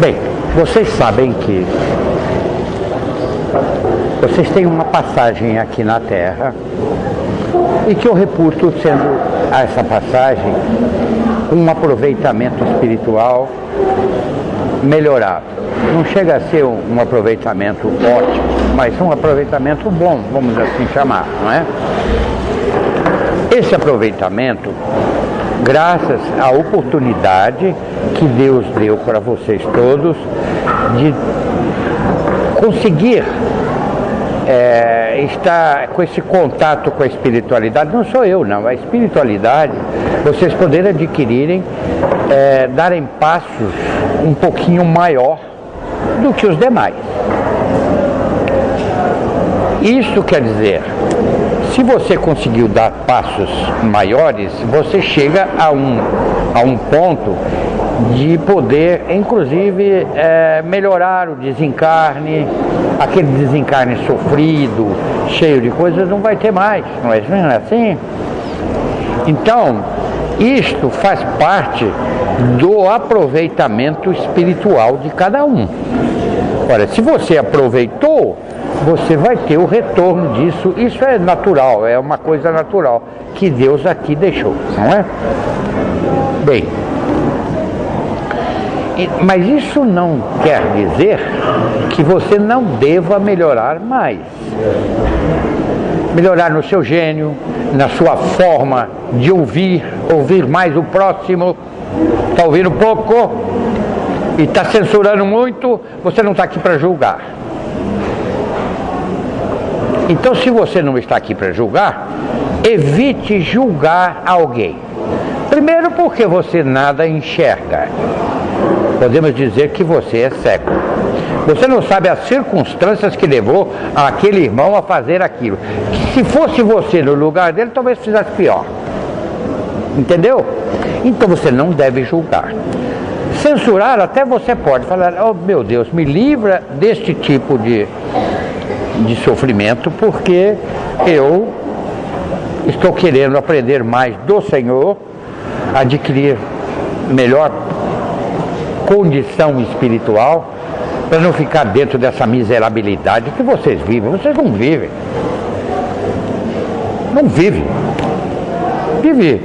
Bem, vocês sabem que vocês têm uma passagem aqui na Terra e que eu reputo sendo essa passagem um aproveitamento espiritual melhorado. Não chega a ser um aproveitamento ótimo, mas um aproveitamento bom, vamos assim chamar, não é? Esse aproveitamento, graças à oportunidade que Deus deu para vocês todos de conseguir estar com esse contato com a espiritualidade, não sou eu não, a espiritualidade, vocês poderem adquirirem, darem passos um pouquinho maior do que os demais. Isso quer dizer, se você conseguiu dar passos maiores, você chega a um ponto de poder, inclusive, melhorar o desencarne, aquele desencarne sofrido, cheio de coisas, não vai ter mais, não é assim? Então, isto faz parte do aproveitamento espiritual de cada um. Ora, se você aproveitou, você vai ter o retorno disso. Isso é natural, é uma coisa natural que Deus aqui deixou, não é? Bem, mas isso não quer dizer que você não deva melhorar mais. Melhorar no seu gênio, na sua forma de ouvir mais o próximo. Está ouvindo pouco e está censurando muito, você não está aqui para julgar. Então, se você não está aqui para julgar, evite julgar alguém. Primeiro, porque você nada enxerga. Podemos dizer que você é cego. Você não sabe as circunstâncias que levou aquele irmão a fazer aquilo. Se fosse você no lugar dele, talvez fizesse pior. Entendeu? Então você não deve julgar. Censurar até você pode falar: oh meu Deus, me livra deste tipo de sofrimento, porque eu estou querendo aprender mais do Senhor, adquirir melhor condição espiritual, para não ficar dentro dessa miserabilidade que vocês vivem. Vocês não vivem. Não vivem. Vive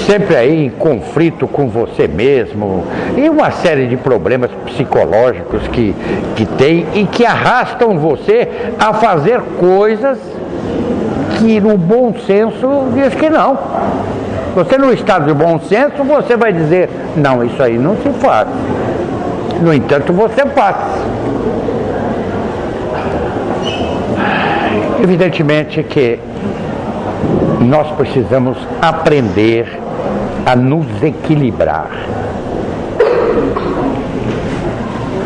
sempre aí em conflito com você mesmo, e uma série de problemas psicológicos que tem e que arrastam você a fazer coisas que no bom senso diz que não. Você no estado de bom senso, você vai dizer: não, isso aí não se faz. No entanto, você faz. Evidentemente que nós precisamos aprender a nos equilibrar.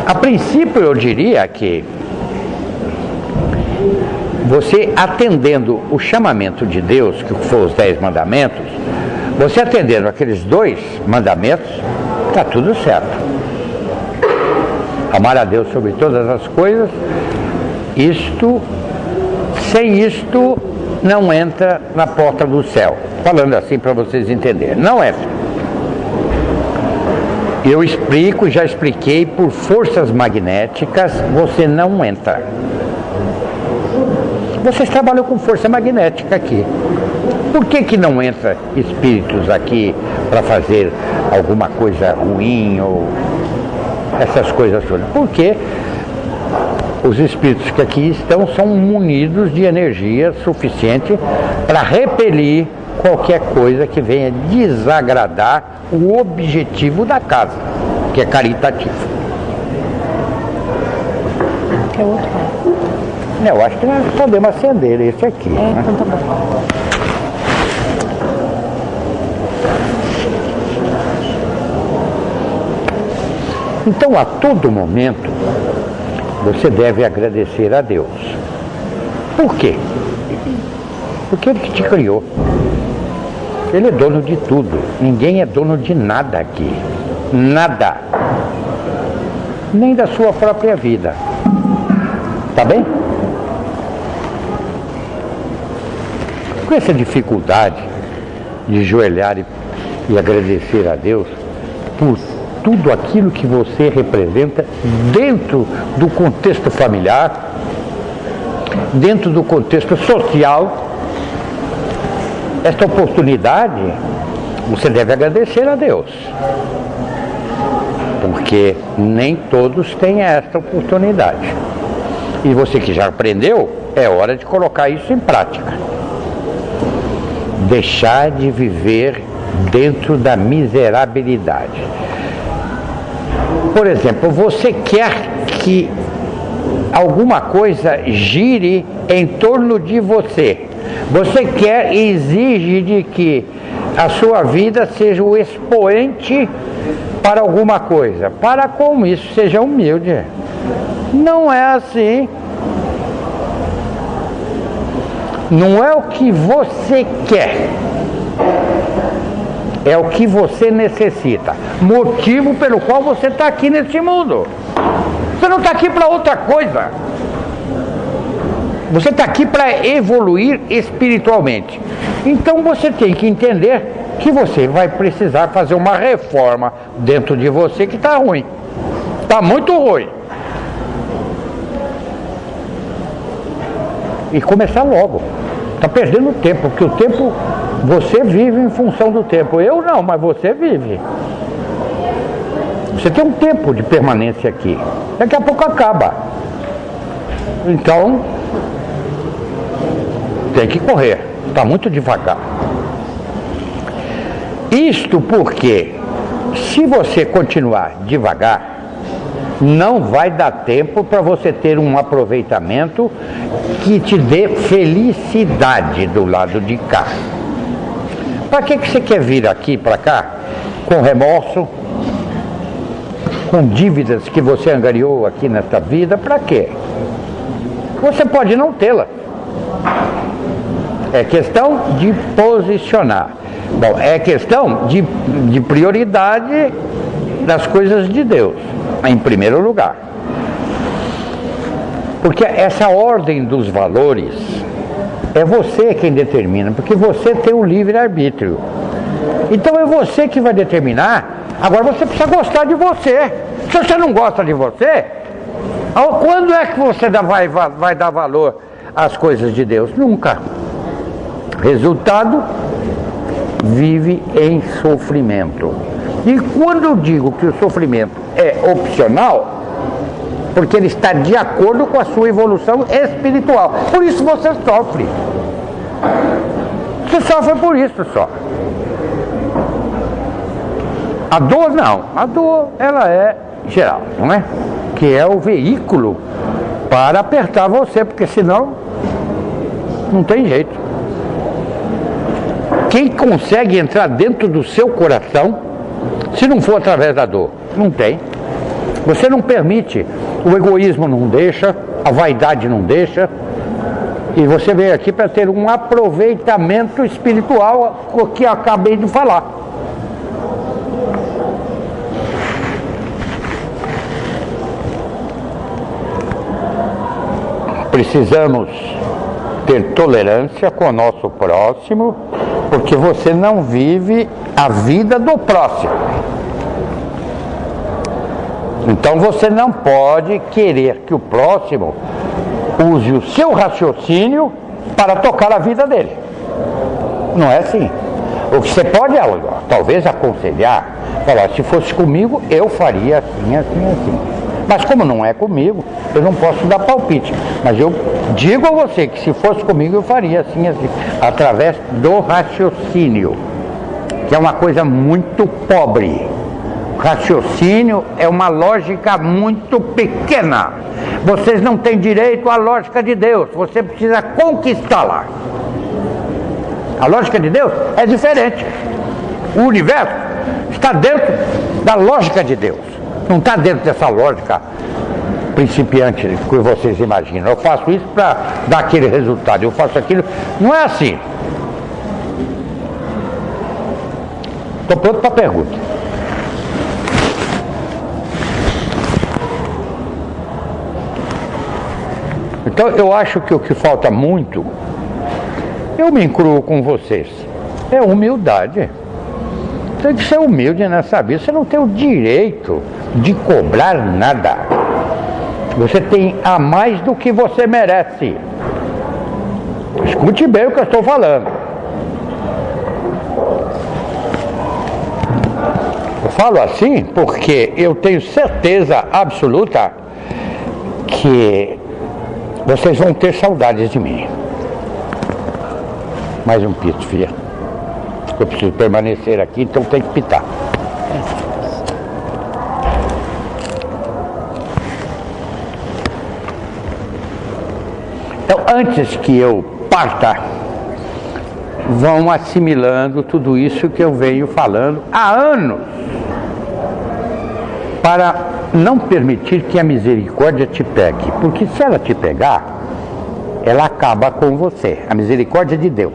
A princípio, eu diria que você atendendo o chamamento de Deus, que foi os 10 mandamentos, você atendendo aqueles 2 mandamentos, está tudo certo. Amar a Deus sobre todas as coisas, sem isto, não entra na porta do céu. Falando assim para vocês entenderem, não entra. Eu explico, já expliquei, por forças magnéticas, você não entra. Vocês trabalham com força magnética aqui. Por que não entra espíritos aqui para fazer alguma coisa ruim ou essas coisas todas? Porque os espíritos que aqui estão são munidos de energia suficiente para repelir qualquer coisa que venha desagradar o objetivo da casa, que é caritativo. Que é outro? Eu acho que nós podemos acender esse aqui. Né? Então tá bom. Então, a todo momento, você deve agradecer a Deus. Por quê? Porque Ele que te criou. Ele é dono de tudo. Ninguém é dono de nada aqui. Nada. Nem da sua própria vida. Tá bem? Com essa dificuldade de ajoelhar e agradecer a Deus por tudo aquilo que você representa dentro do contexto familiar, dentro do contexto social. Esta oportunidade você deve agradecer a Deus, porque nem todos têm esta oportunidade. E você que já aprendeu, é hora de colocar isso em prática. Deixar de viver dentro da miserabilidade. Por exemplo, você quer que alguma coisa gire em torno de você. Você quer e exige de que a sua vida seja o expoente para alguma coisa. Para com isso, seja humilde. Não é assim. Não é o que você quer, é o que você necessita. Motivo pelo qual você está aqui nesse mundo. Você não está aqui para outra coisa. Você está aqui para evoluir espiritualmente. Então você tem que entender que você vai precisar fazer uma reforma dentro de você que está ruim. Está muito ruim. E começar logo. Está perdendo tempo, porque o tempo, você vive em função do tempo. Eu não, mas você vive. Você tem um tempo de permanência aqui. Daqui a pouco acaba. Então, tem que correr. Está muito devagar. Isto porque, se você continuar devagar, não vai dar tempo para você ter um aproveitamento que te dê felicidade do lado de cá. Para que você quer vir aqui para cá com remorso, com dívidas que você angariou aqui nesta vida? Para quê? Você pode não tê-la. É questão de posicionar. Bom, é questão de prioridade das coisas de Deus, em primeiro lugar. Porque essa ordem dos valores é você quem determina, porque você tem o livre-arbítrio. Então é você que vai determinar. Agora você precisa gostar de você. Se você não gosta de você, quando é que você vai dar valor às coisas de Deus? Nunca. Resultado, vive em sofrimento. E quando eu digo que o sofrimento é opcional, porque ele está de acordo com a sua evolução espiritual. Por isso você sofre. Você sofre por isso só. A dor não. A dor, ela é geral, não é? Que é o veículo para apertar você, porque senão não tem jeito. Quem consegue entrar dentro do seu coração, se não for através da dor? Não tem. Você não permite. O egoísmo não deixa, a vaidade não deixa. E você veio aqui para ter um aproveitamento espiritual, o que eu acabei de falar. Precisamos ter tolerância com o nosso próximo, porque você não vive a vida do próximo. Então você não pode querer que o próximo use o seu raciocínio para tocar a vida dele. Não é assim. O que você pode, talvez, aconselhar, falar, se fosse comigo, eu faria assim, assim, assim. Mas como não é comigo, eu não posso dar palpite. Mas eu digo a você que se fosse comigo, eu faria assim, assim, através do raciocínio, que é uma coisa muito pobre. Raciocínio é uma lógica muito pequena. Vocês não têm direito à lógica de Deus. Você precisa conquistá-la. A lógica de Deus é diferente. O universo está dentro da lógica de Deus. Não está dentro dessa lógica principiante que vocês imaginam. Eu faço isso para dar aquele resultado. Eu faço aquilo. Não é assim. Estou pronto para a pergunta. Então eu acho que o que falta muito, eu me incluo com vocês, é humildade. tem que ser humilde nessa vida. Você não tem o direito de cobrar nada. Você tem a mais do que você merece. Escute bem o que eu estou falando. Eu falo assim porque eu tenho certeza absoluta que vocês vão ter saudades de mim. Mais um pito, filha. Eu preciso permanecer aqui, então tem que pitar. Então, antes que eu parta, vão assimilando tudo isso que eu venho falando há anos, para não permitir que a misericórdia te pegue, porque se ela te pegar, ela acaba com você. A misericórdia de Deus,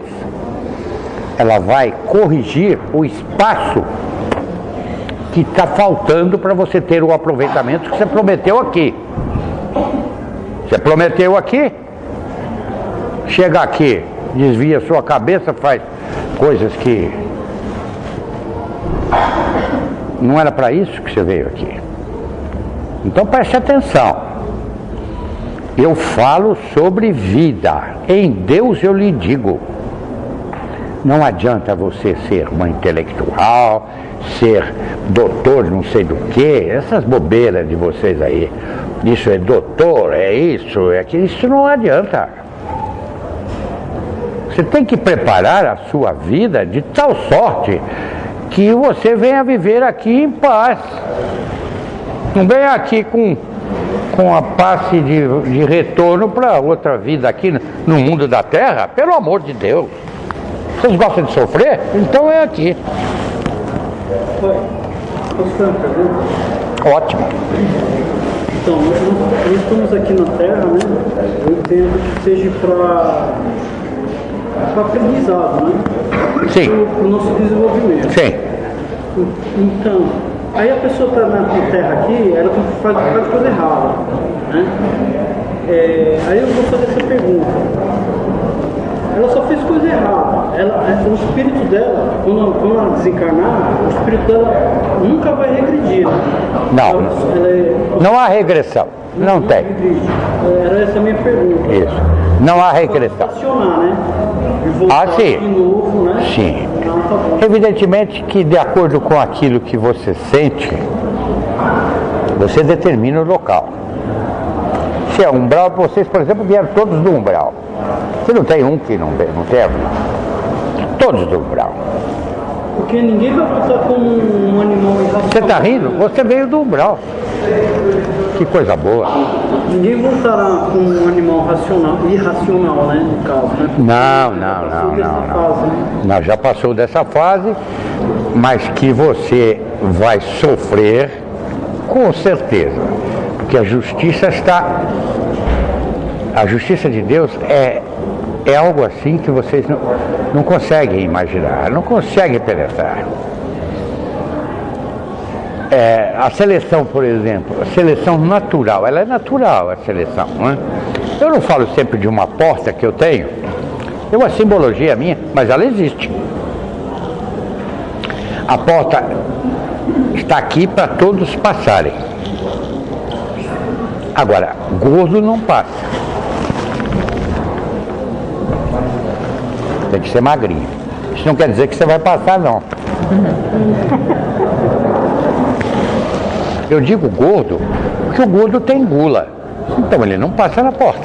ela vai corrigir o espaço que está faltando para você ter o aproveitamento que você prometeu aqui. Você prometeu aqui, chega aqui, desvia sua cabeça, faz coisas que não era para isso que você veio aqui. Então preste atenção. Eu falo sobre vida. Em Deus eu lhe digo. Não adianta você ser uma intelectual, ser doutor não sei do que, essas bobeiras de vocês aí. Isso é doutor, é isso, é aquilo. Isso não adianta. Você tem que preparar a sua vida de tal sorte que você venha viver aqui em paz. Não venha aqui com a passe de retorno para outra vida aqui no mundo da terra. Pelo amor de Deus. Vocês gostam de sofrer? Então é aqui. Ótimo. Então, nós estamos aqui na terra, né? Eu entendo que seja para aprendizado, né? Sim. Para o nosso desenvolvimento. Sim. Então, aí a pessoa está na terra aqui, ela faz coisa errada, né? Aí eu vou fazer essa pergunta. Ela só fez coisa errada. O espírito dela, quando ela desencarnar, o espírito dela nunca vai regredir. Né? Não. Não há regressão. Não tem. Era essa a minha pergunta. Isso. Não há regressão. Estacionar, né? E voltar sim. De novo, né? Sim. Então, tá bom. Evidentemente que de acordo com aquilo que você sente, você determina o local. Se é umbral, vocês, por exemplo, vieram todos do umbral. Você não tem um que não teve? Todos do umbral. Porque ninguém vai voltar como um animal irracional. Você está rindo? Você veio do umbral. Que coisa boa. Ninguém voltará como um animal irracional, né? No caso, né? Não. Não, já passou dessa fase, mas que você vai sofrer com certeza. Porque a justiça está... A justiça de Deus é algo assim que vocês não conseguem imaginar, não conseguem penetrar. A seleção, por exemplo, a seleção natural, ela é natural, a seleção, não é? Eu não falo sempre de uma porta que eu tenho, é uma simbologia minha, mas ela existe. A porta está aqui para todos passarem. Agora, gordo não passa. Tem que ser magrinho. Isso não quer dizer que você vai passar, não. Eu digo gordo, porque o gordo tem gula. Então ele não passa na porta.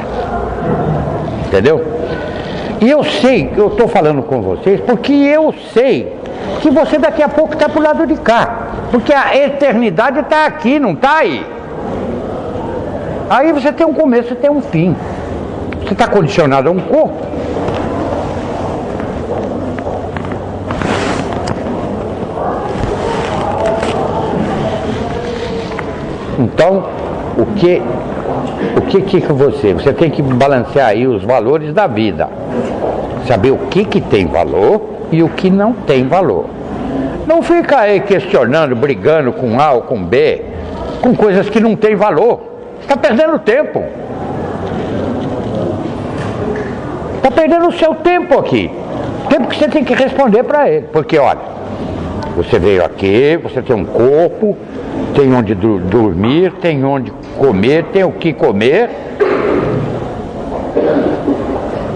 Entendeu? E eu sei, eu estou falando com vocês, porque eu sei que você daqui a pouco está pro lado de cá. Porque a eternidade está aqui, não está aí. Aí você tem um começo e tem um fim. Você está condicionado a um corpo. Então, o que você tem que balancear aí os valores da vida. Saber o que tem valor e o que não tem valor. Não fica aí questionando, brigando com A ou com B, com coisas que não têm valor. Está perdendo tempo. Está perdendo o seu tempo aqui. Tempo que você tem que responder para ele. Porque, olha, Você veio aqui, você tem um corpo, tem onde dormir, tem onde comer, tem o que comer.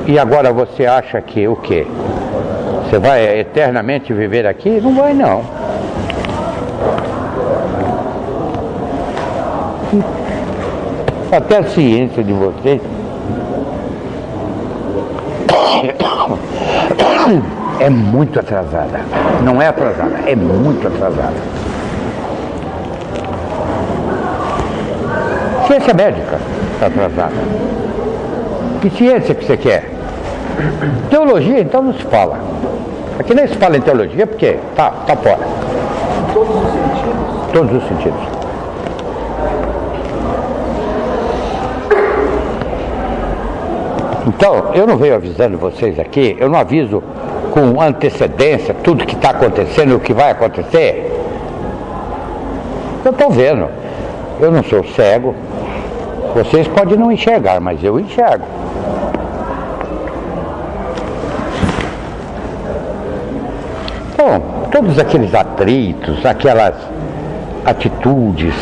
E agora você acha que o quê? Você vai eternamente viver aqui? Não vai, não. Até a ciência de vocês é muito atrasada. Não é atrasada, é muito atrasada. Ciência médica está atrasada. Que ciência que você quer? Teologia, então, não se fala. Aqui nem se fala em teologia porque tá fora. Todos os sentidos? Todos os sentidos. Então, eu não venho avisando vocês aqui, eu não aviso com antecedência tudo que está acontecendo e o que vai acontecer. Eu estou vendo. Eu não sou cego. Vocês podem não enxergar, mas eu enxergo. Então, todos aqueles atritos, aquelas atitudes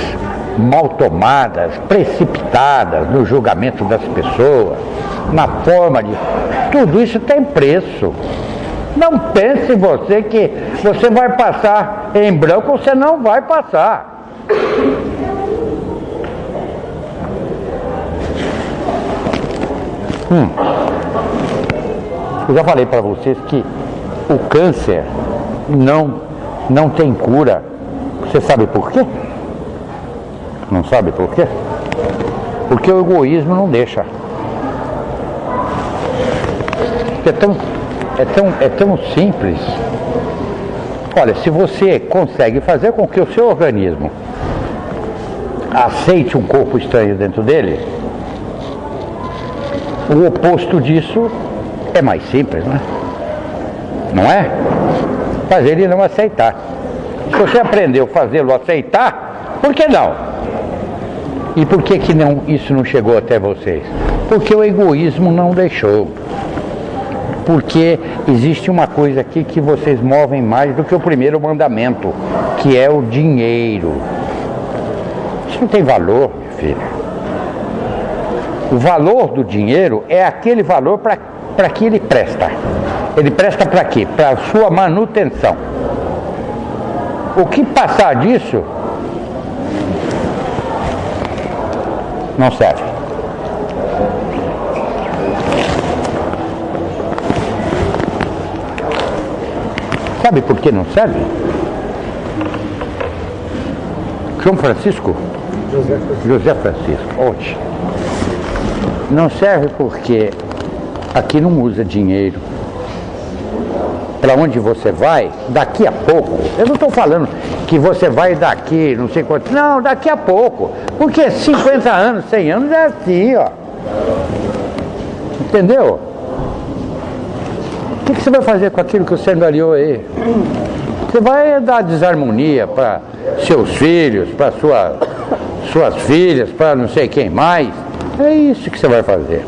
mal tomadas, precipitadas no julgamento das pessoas, na forma de... Tudo isso tem preço. Não pense você que você vai passar em branco, você não vai passar. Eu já falei para vocês que o câncer não tem cura. Você sabe por quê? Não sabe por quê? Porque o egoísmo não deixa. É tão simples. Olha, se você consegue fazer com que o seu organismo aceite um corpo estranho dentro dele, o oposto disso é mais simples, né? Não é? Fazer ele não aceitar. Se você aprendeu a fazê-lo aceitar, por que não? E por que isso não chegou até vocês? Porque o egoísmo não deixou. Porque existe uma coisa aqui que vocês movem mais do que o primeiro mandamento, que é o dinheiro. Isso não tem valor, meu filho. O valor do dinheiro é aquele valor para que ele presta. Ele presta para quê? Para a sua manutenção. O que passar disso não serve. Sabe por que não serve? João Francisco? José Francisco. Ótimo. Não serve porque aqui não usa dinheiro. Para onde você vai, daqui a pouco, eu não estou falando que você vai daqui, não sei quanto, não, daqui a pouco, porque 50 anos, 100 anos é assim, ó. Entendeu? O que você vai fazer com aquilo que você angariou aí? Você vai dar desarmonia para seus filhos, para suas filhas, para não sei quem mais. É isso que você vai fazer.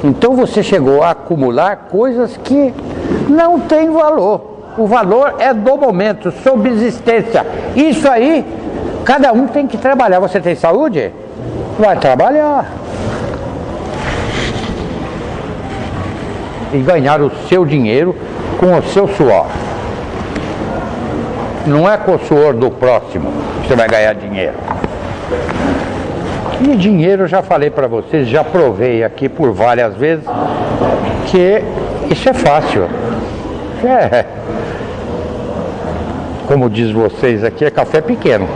Então você chegou a acumular coisas que não têm valor. O valor é do momento, subsistência. Isso aí, cada um tem que trabalhar. Você tem saúde? Vai trabalhar. E ganhar o seu dinheiro com o seu suor. Não é com o suor do próximo que você vai ganhar dinheiro. E dinheiro, eu já falei para vocês, já provei aqui por várias vezes, que isso é fácil. Como diz vocês aqui, é café pequeno.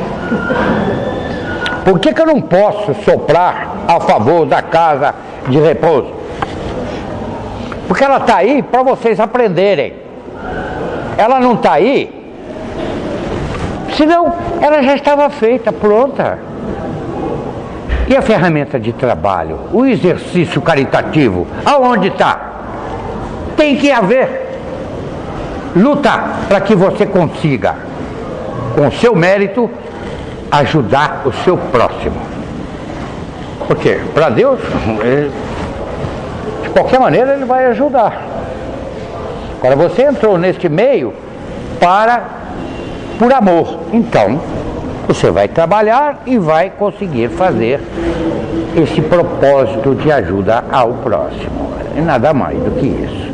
Por que eu não posso soprar a favor da casa de repouso? Porque ela está aí para vocês aprenderem. Ela não está aí, senão ela já estava feita, pronta. E a ferramenta de trabalho, o exercício caritativo, aonde está? Tem que haver luta para que você consiga, com o seu mérito, ajudar o seu próximo. Porque, para Deus, de qualquer maneira, Ele vai ajudar. Agora, você entrou neste meio por amor. Então, você vai trabalhar e vai conseguir fazer esse propósito de ajuda ao próximo. E nada mais do que isso.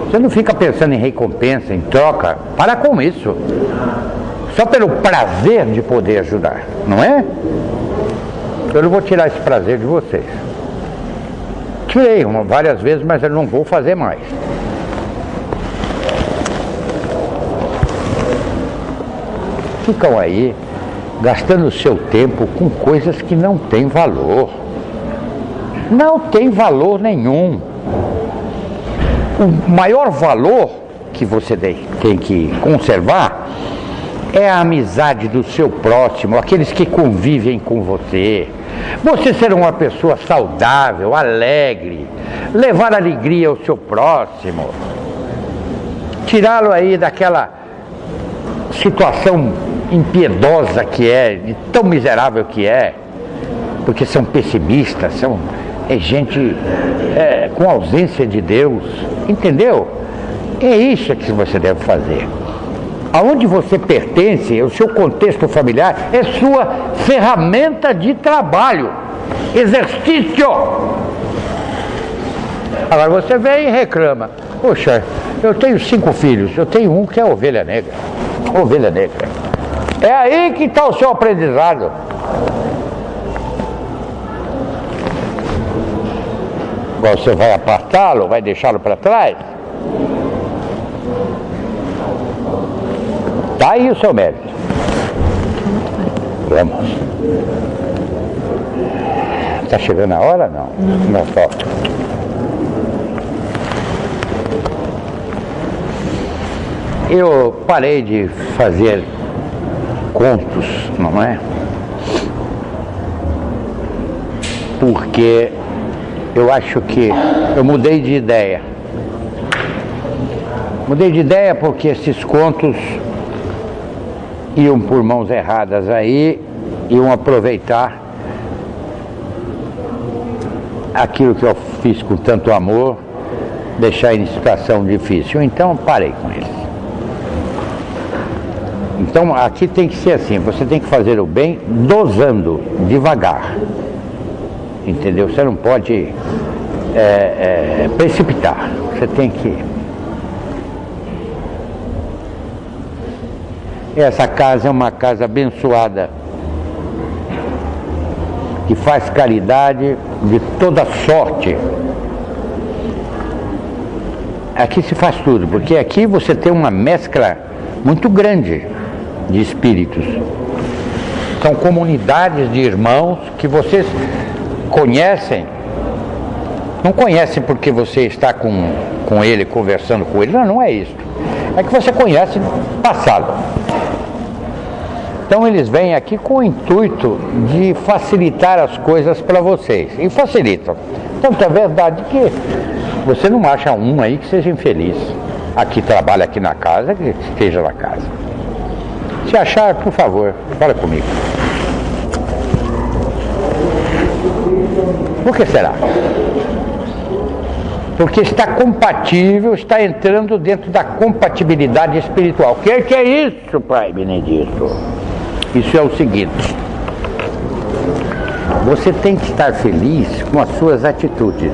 Você não fica pensando em recompensa, em troca. Para com isso. Só pelo prazer de poder ajudar, não é? Eu não vou tirar esse prazer de vocês. Tirei várias vezes, mas eu não vou fazer mais. Ficam aí gastando o seu tempo com coisas que não têm valor. Não tem valor nenhum. O maior valor que você tem que conservar é a amizade do seu próximo, aqueles que convivem com você. Você ser uma pessoa saudável, alegre, levar alegria ao seu próximo, tirá-lo aí daquela situação impiedosa que é, tão miserável que é, porque são pessimistas, é gente com ausência de Deus, entendeu? É isso que você deve fazer. Aonde você pertence, o seu contexto familiar, é sua ferramenta de trabalho, exercício. Agora você vem e reclama: poxa, eu tenho 5 filhos, eu tenho um que é ovelha negra. Ovelha negra. É aí que está o seu aprendizado. Agora você vai apartá-lo, vai deixá-lo para trás? Tá aí o seu mérito. Vamos. Está chegando a hora? Não. Não falta. Eu parei de fazer contos, não é? Porque eu acho que eu mudei de ideia. Mudei de ideia porque esses contos iam por mãos erradas aí, iam aproveitar aquilo que eu fiz com tanto amor, deixar em situação difícil. Então parei com eles. Então aqui tem que ser assim, você tem que fazer o bem dosando, devagar. Entendeu? Você não pode precipitar. Você tem que... Essa casa é uma casa abençoada, que faz caridade de toda sorte. Aqui se faz tudo, porque aqui você tem uma mescla muito grande de espíritos. São comunidades de irmãos que vocês conhecem. Não conhecem porque você está com ele, conversando com ele. Não, não é isso. É que você conhece passado. Então eles vêm aqui com o intuito de facilitar as coisas para vocês. E facilitam. Tanto é verdade que você não acha um aí que seja infeliz. Aqui trabalha aqui na casa, que esteja na casa. Se achar, por favor, fala comigo. Por que será? Porque está compatível, está entrando dentro da compatibilidade espiritual. O que é isso, Pai Benedito? Isso é o seguinte: você tem que estar feliz com as suas atitudes.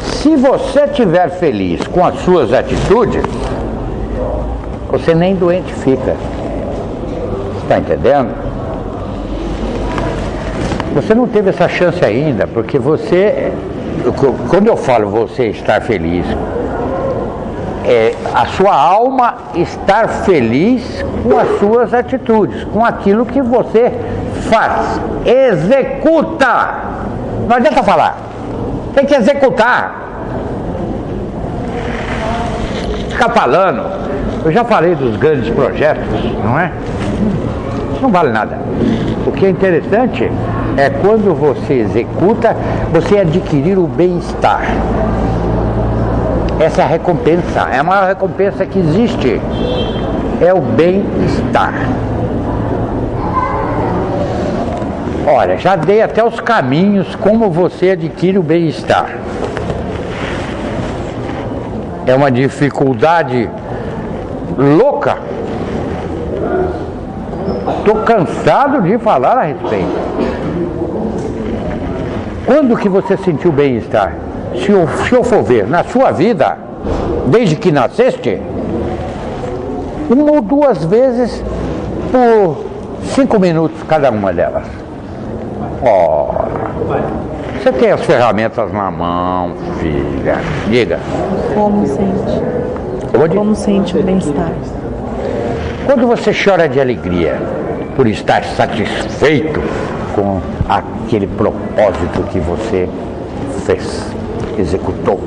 Se você estiver feliz com as suas atitudes, você nem doente fica. Está entendendo? Você não teve essa chance ainda, porque você... Quando eu falo você estar feliz, a sua alma estar feliz com as suas atitudes, com aquilo que você faz, executa. Não adianta falar, tem que executar. Ficar falando, eu já falei dos grandes projetos, não é? Isso não vale nada. O que é interessante é quando você executa, você adquirir o bem-estar. Essa é a recompensa, é a maior recompensa que existe, é o bem-estar. Olha, já dei até os caminhos como você adquire o bem-estar. É uma dificuldade louca. Estou cansado de falar a respeito. Quando que você sentiu bem-estar? Se eu for ver na sua vida, desde que nasceste, 1 ou 2 vezes por 5 minutos cada uma delas. Você tem as ferramentas na mão, filha. Diga. Como sente? Como sente o bem-estar? Quando você chora de alegria por estar satisfeito com aquele propósito que você fez, executou.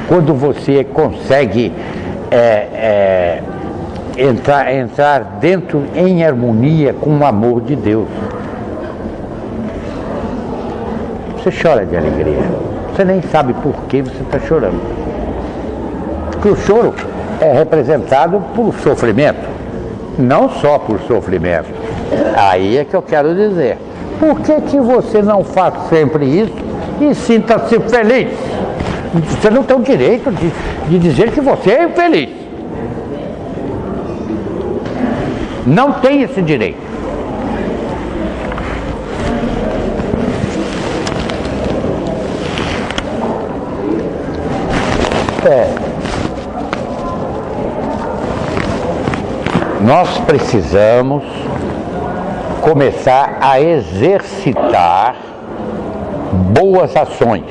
Quando você consegue entrar dentro em harmonia com o amor de Deus. Você chora de alegria. Você nem sabe por que você está chorando. Porque o choro é representado por sofrimento. Não só por sofrimento. Aí é que eu quero dizer. Por que você não faz sempre isso e sinta-se feliz? Você não tem o direito de dizer que você é infeliz. Não tem esse direito. Nós precisamos começar a exercitar boas ações.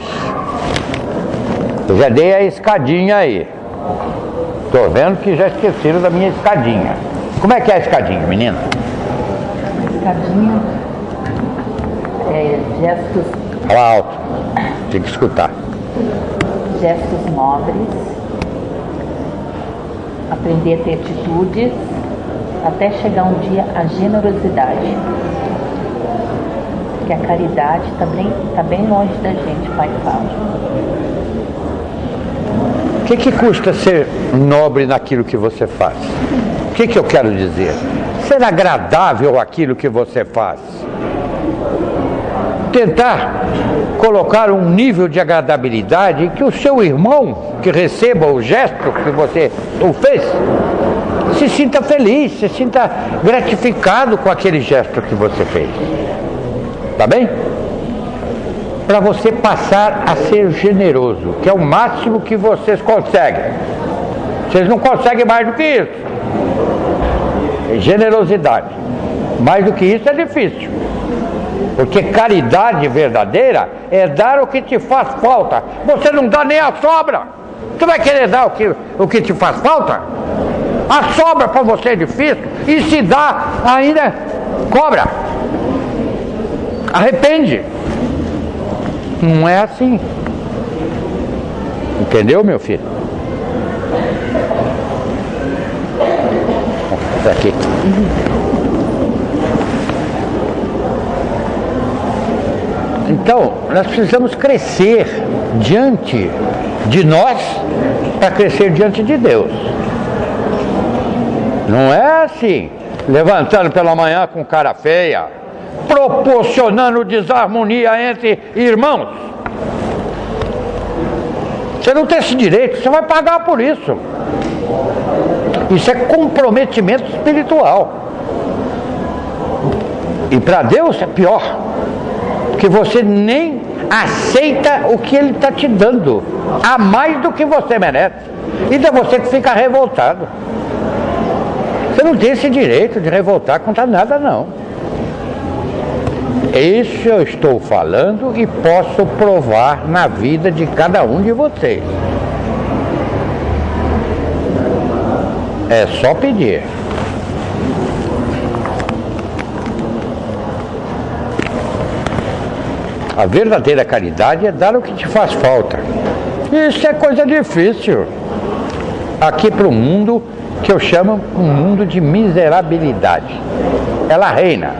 Eu já dei a escadinha aí. Estou vendo que já esqueceram da minha escadinha. Como é que é a escadinha, menina? Escadinha é gestos. Fala alto, tem que escutar. Gestos nobres, aprender a ter atitudes, até chegar um dia à generosidade. Que a caridade tá bem longe da gente, Pai fala. O que custa ser nobre naquilo que você faz? O que eu quero dizer? Ser agradável aquilo que você faz. Tentar colocar um nível de agradabilidade que o seu irmão que receba o gesto que você o fez se sinta feliz, se sinta gratificado com aquele gesto que você fez. Tá bem? Para você passar a ser generoso, que é o máximo que vocês conseguem. Vocês não conseguem mais do que isso. Generosidade. Mais do que isso é difícil. Porque caridade verdadeira é dar o que te faz falta. Você não dá nem a sobra. Você vai querer dar o que te faz falta? A sobra para você é difícil. E se dá, ainda cobra. Arrepende. Não é assim. Entendeu, meu filho? Tá aqui. Então, nós precisamos crescer diante de nós para crescer diante de Deus. Não é assim, levantando pela manhã com cara feia, proporcionando desarmonia entre irmãos. Você não tem esse direito, você vai pagar por isso. Isso é comprometimento espiritual. E para Deus é pior, porque você nem aceita o que Ele está te dando, a mais do que você merece. E é você que fica revoltado. Você não tem esse direito de revoltar contra nada, não. Isso eu estou falando e posso provar na vida de cada um de vocês. É só pedir. A verdadeira caridade é dar o que te faz falta. Isso é coisa difícil. Aqui para o mundo que eu chamo um mundo de miserabilidade. Ela reina.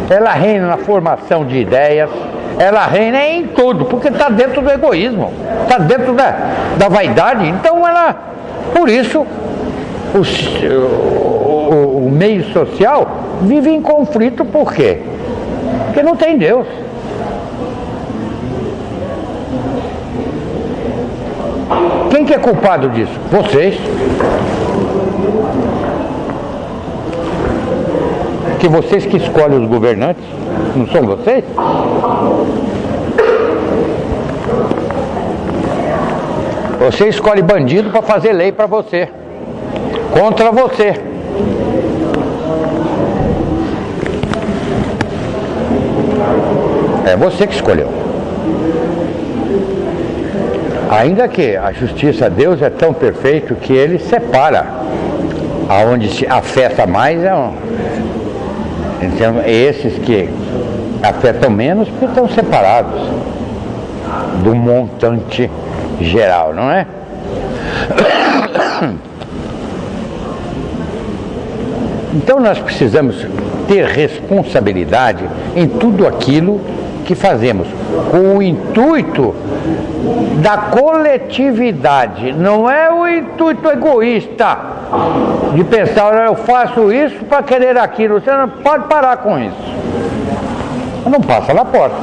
Ela reina na formação de ideias. Ela reina em tudo, porque está dentro do egoísmo. Está dentro da vaidade. Então ela, por isso, o meio social vive em conflito. Por quê? Porque não tem Deus. Quem que é culpado disso? Vocês. Que vocês que escolhem os governantes, não são vocês? Você escolhe bandido para fazer lei para você, contra você. É você que escolheu. Ainda que a justiça de Deus é tão perfeito que ele separa. Aonde se afeta mais então, esses que afetam menos porque estão separados do montante geral, não é? Então nós precisamos ter responsabilidade em tudo aquilo que fazemos, com o intuito da coletividade, não é o intuito egoísta de pensar, eu faço isso para querer aquilo. Você não pode parar com isso. Não passa na porta.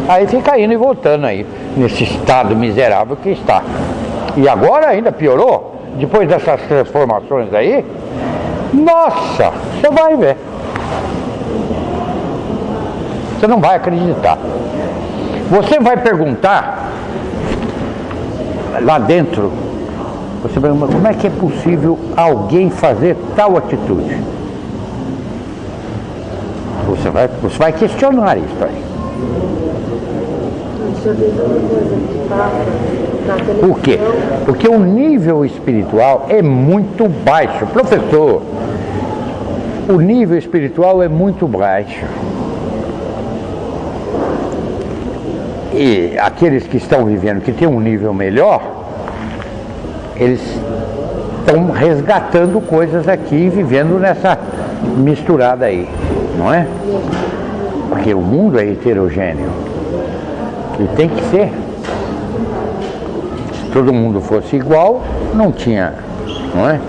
Aí fica indo e voltando aí, nesse estado miserável que está. E agora ainda piorou, depois dessas transformações aí, nossa, você vai ver. Você não vai acreditar. Você vai perguntar lá dentro, você pergunta, como é que é possível alguém fazer tal atitude? Você vai questionar isso aí. Por quê? Porque o nível espiritual é muito baixo. Professor, o nível espiritual é muito baixo. E aqueles que estão vivendo, que têm um nível melhor, eles estão resgatando coisas aqui e vivendo nessa misturada aí, não é? Porque o mundo é heterogêneo. E tem que ser. Se todo mundo fosse igual, não tinha, não é?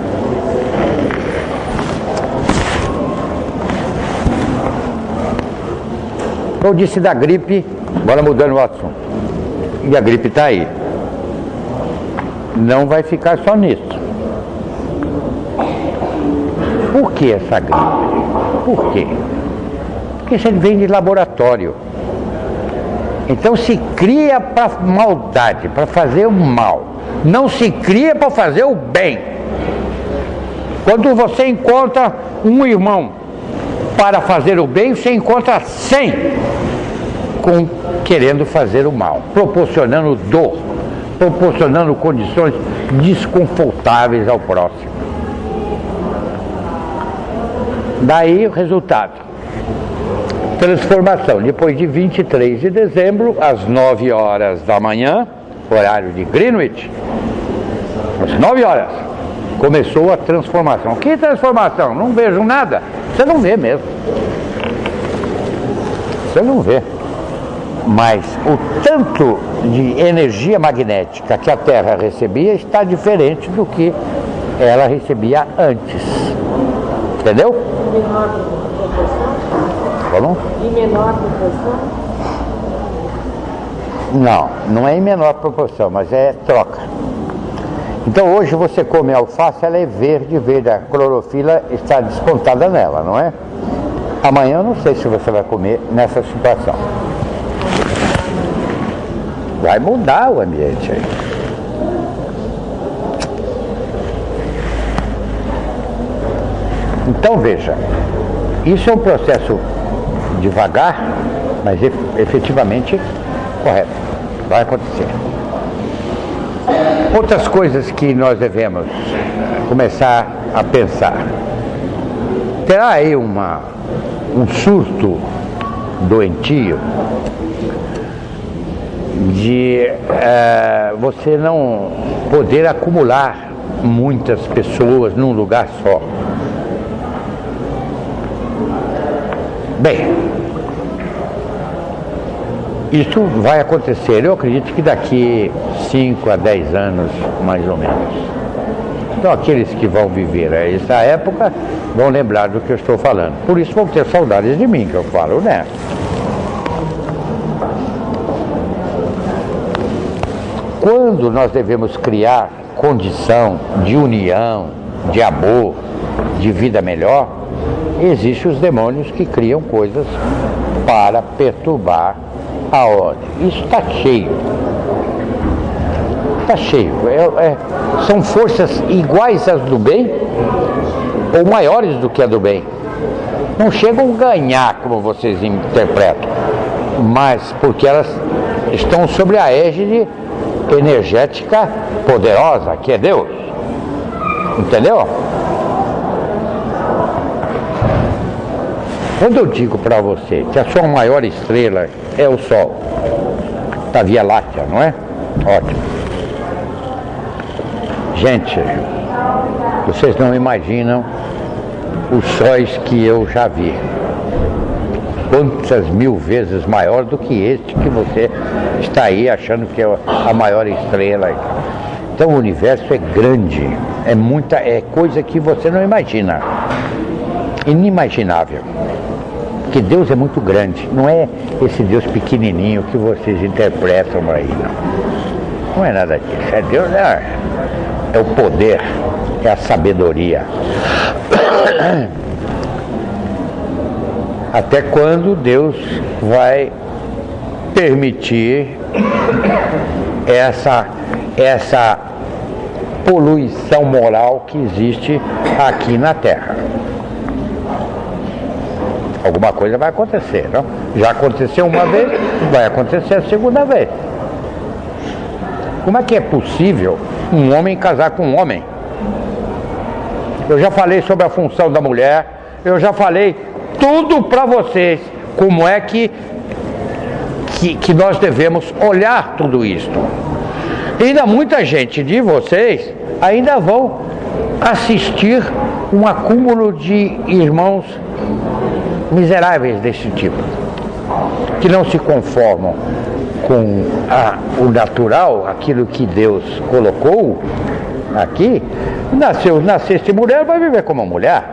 Eu disse da gripe, agora mudando o assunto. E a gripe está aí. Não vai ficar só nisso. Por que essa gripe? Por quê? Porque isso vem de laboratório. Então se cria para maldade, para fazer o mal. Não se cria para fazer o bem. Quando você encontra um irmão para fazer o bem, você encontra 100 querendo fazer o mal, proporcionando dor, proporcionando condições desconfortáveis ao próximo. Daí o resultado. Transformação. Depois de 23 de dezembro, às 9 horas da manhã, horário de Greenwich, às 9 horas, começou a transformação. Que transformação? Não vejo nada. Você não vê mesmo. Você não vê. Mas o tanto de energia magnética que a Terra recebia está diferente do que ela recebia antes. Entendeu? Menor proporção? Como? Em menor proporção? Não, não é em menor proporção, mas é troca. Então hoje você come alface, ela é verde, a clorofila está descontada nela, não é? Amanhã eu não sei se você vai comer nessa situação. Vai mudar o ambiente aí. Então veja, isso é um processo devagar, mas efetivamente correto. Vai acontecer. Outras coisas que nós devemos começar a pensar. Terá aí um surto doentio de você não poder acumular muitas pessoas num lugar só. Bem, isso vai acontecer, eu acredito que daqui 5 a 10 anos, mais ou menos. Então aqueles que vão viver essa época vão lembrar do que eu estou falando. Por isso vão ter saudades de mim, que eu falo, né? Quando nós devemos criar condição de união, de amor, de vida melhor, existem os demônios que criam coisas para perturbar a ordem. Isso está cheio. Está cheio. São forças iguais às do bem ou maiores do que a do bem. Não chegam a ganhar, como vocês interpretam, mas porque elas estão sobre a égide energética poderosa, que é Deus. Entendeu? Quando eu digo para você que a sua maior estrela é o Sol, da Via Láctea, não é? Ótimo. Gente, vocês não imaginam os sóis que eu já vi. Quantas mil vezes maior do que este que você está aí achando que é a maior estrela. Então o universo é grande, é coisa que você não imagina. Inimaginável. Porque Deus é muito grande, não é esse Deus pequenininho que vocês interpretam aí, não. Não é nada disso, é Deus, é o poder, é a sabedoria. Até quando Deus vai permitir essa poluição moral que existe aqui na Terra? Alguma coisa vai acontecer, não? Já aconteceu uma vez, vai acontecer a segunda vez. Como é que é possível um homem casar com um homem? Eu já falei sobre a função da mulher, eu já falei tudo para vocês, como é que nós devemos olhar tudo isso. E ainda muita gente de vocês ainda vão assistir um acúmulo de irmãos miseráveis desse tipo, que não se conformam com o natural, aquilo que Deus colocou aqui. Nasceste mulher, vai viver como mulher,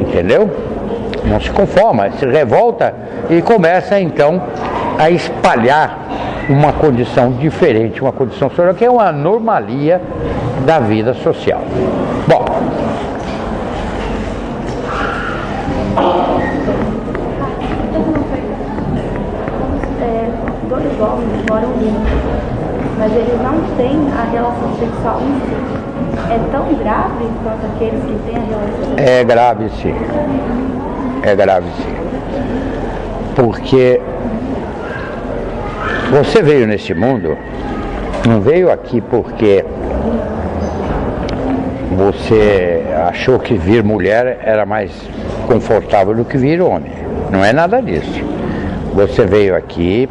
entendeu? Não se conforma, se revolta e começa então a espalhar uma condição diferente, uma condição social que é uma anomalia da vida social. Bom, dois homens moram juntos, mas eles não têm a relação sexual em si. É tão grave quanto aqueles que têm a relação sexual? É grave, sim. É grave, sim. Porque você veio nesse mundo, não veio aqui porque você achou que vir mulher era mais confortável do que vir homem. Não é nada disso. Você veio aqui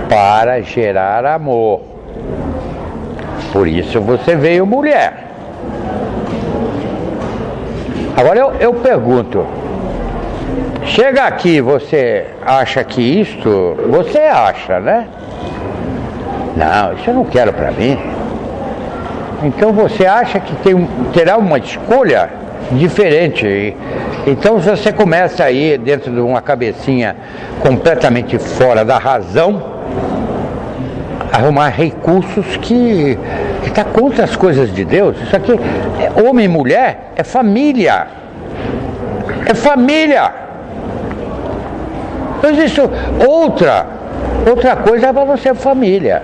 para gerar amor. Por isso você veio mulher. Agora eu pergunto, chega aqui, você acha que isto, você acha, né? Não, isso eu não quero para mim. Então você acha que terá uma escolha diferente. Então você começa aí dentro de uma cabecinha completamente fora da razão, arrumar recursos que está contra as coisas de Deus. Isso aqui, homem e mulher, é família. É família. Não existe outra coisa para não ser família.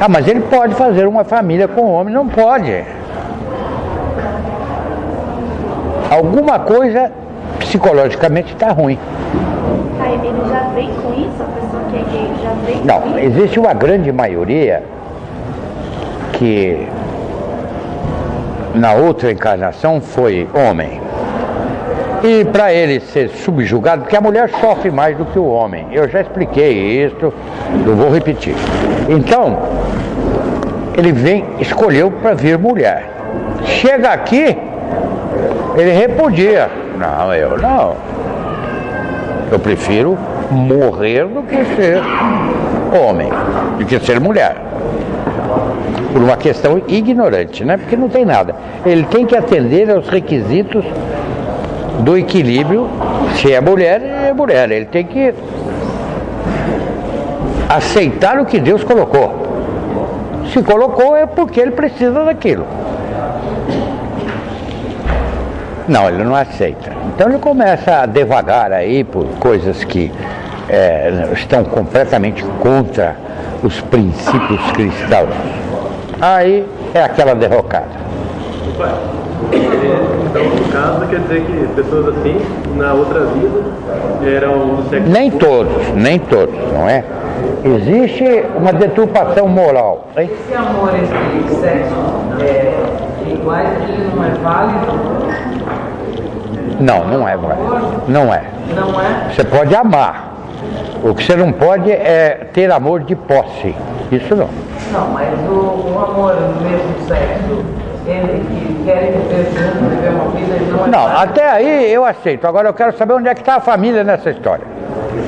Ah, mas ele pode fazer uma família com o homem? Não pode. Alguma coisa psicologicamente está ruim. Ele já vem com isso? A pessoa que é gay já vem com isso? Não, existe uma grande maioria que na outra encarnação foi homem. E para ele ser subjugado, porque a mulher sofre mais do que o homem. Eu já expliquei isso, eu vou repetir. Então, ele escolheu para vir mulher. Chega aqui, ele repudia. Não, eu não. Eu prefiro morrer do que ser homem, do que ser mulher. Por uma questão ignorante, né? Porque não tem nada. Ele tem que atender aos requisitos do equilíbrio. Se é mulher, é mulher. Ele tem que aceitar o que Deus colocou. Se colocou é porque ele precisa daquilo. Não, ele não aceita. Então ele começa a devagar aí por coisas que estão completamente contra os princípios cristãos. Aí é aquela derrocada. Então, no caso, quer dizer que pessoas assim, na outra vida, eram do sexo... Nem todos, não é? Existe uma deturpação moral. Hein? Esse amor entre sexos iguais, ele não é válido? Não é válido. Não é. Não é? Você pode amar. O que você não pode é ter amor de posse. Isso não. Não, mas o amor no mesmo sexo, ele que querem viver junto, viver uma vida, ele não é Não, válido? até aí eu aceito. Agora eu quero saber onde é que está a família nessa história.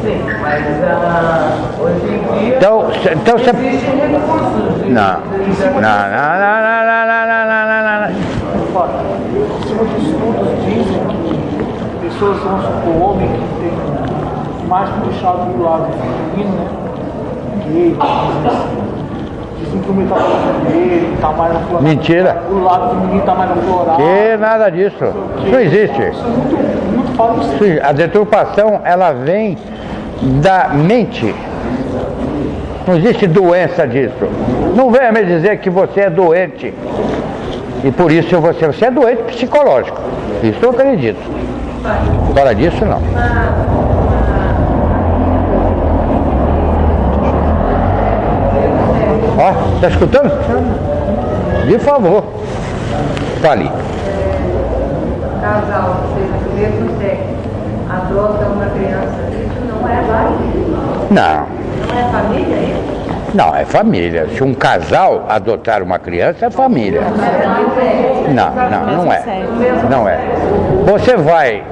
Sim, mas hoje em dia Então você... existem recursos. Não. Em cima de estudos dizem que pessoas, vamos supor, o homem que tem mais puxado do lado feminino, né? Gay, dizem que o metabolismo dele está mais aflorado. Mentira. O lado feminino está mais aflorado. Que nada disso. Isso não existe. Isso é muito falso. Sim, a deturpação, ela vem da mente. Não existe doença disso. Não venha me dizer que você é doente. E por isso você é doente psicológico. Isso eu acredito. Fora disso, não. Ó, tá escutando? De favor. Fale. Casal, seja do mesmo sexo, adota uma criança, isso não é válido? Não. Não é família isso? Não, é família. Se um casal adotar uma criança, é família. Não é. Não é. Você vai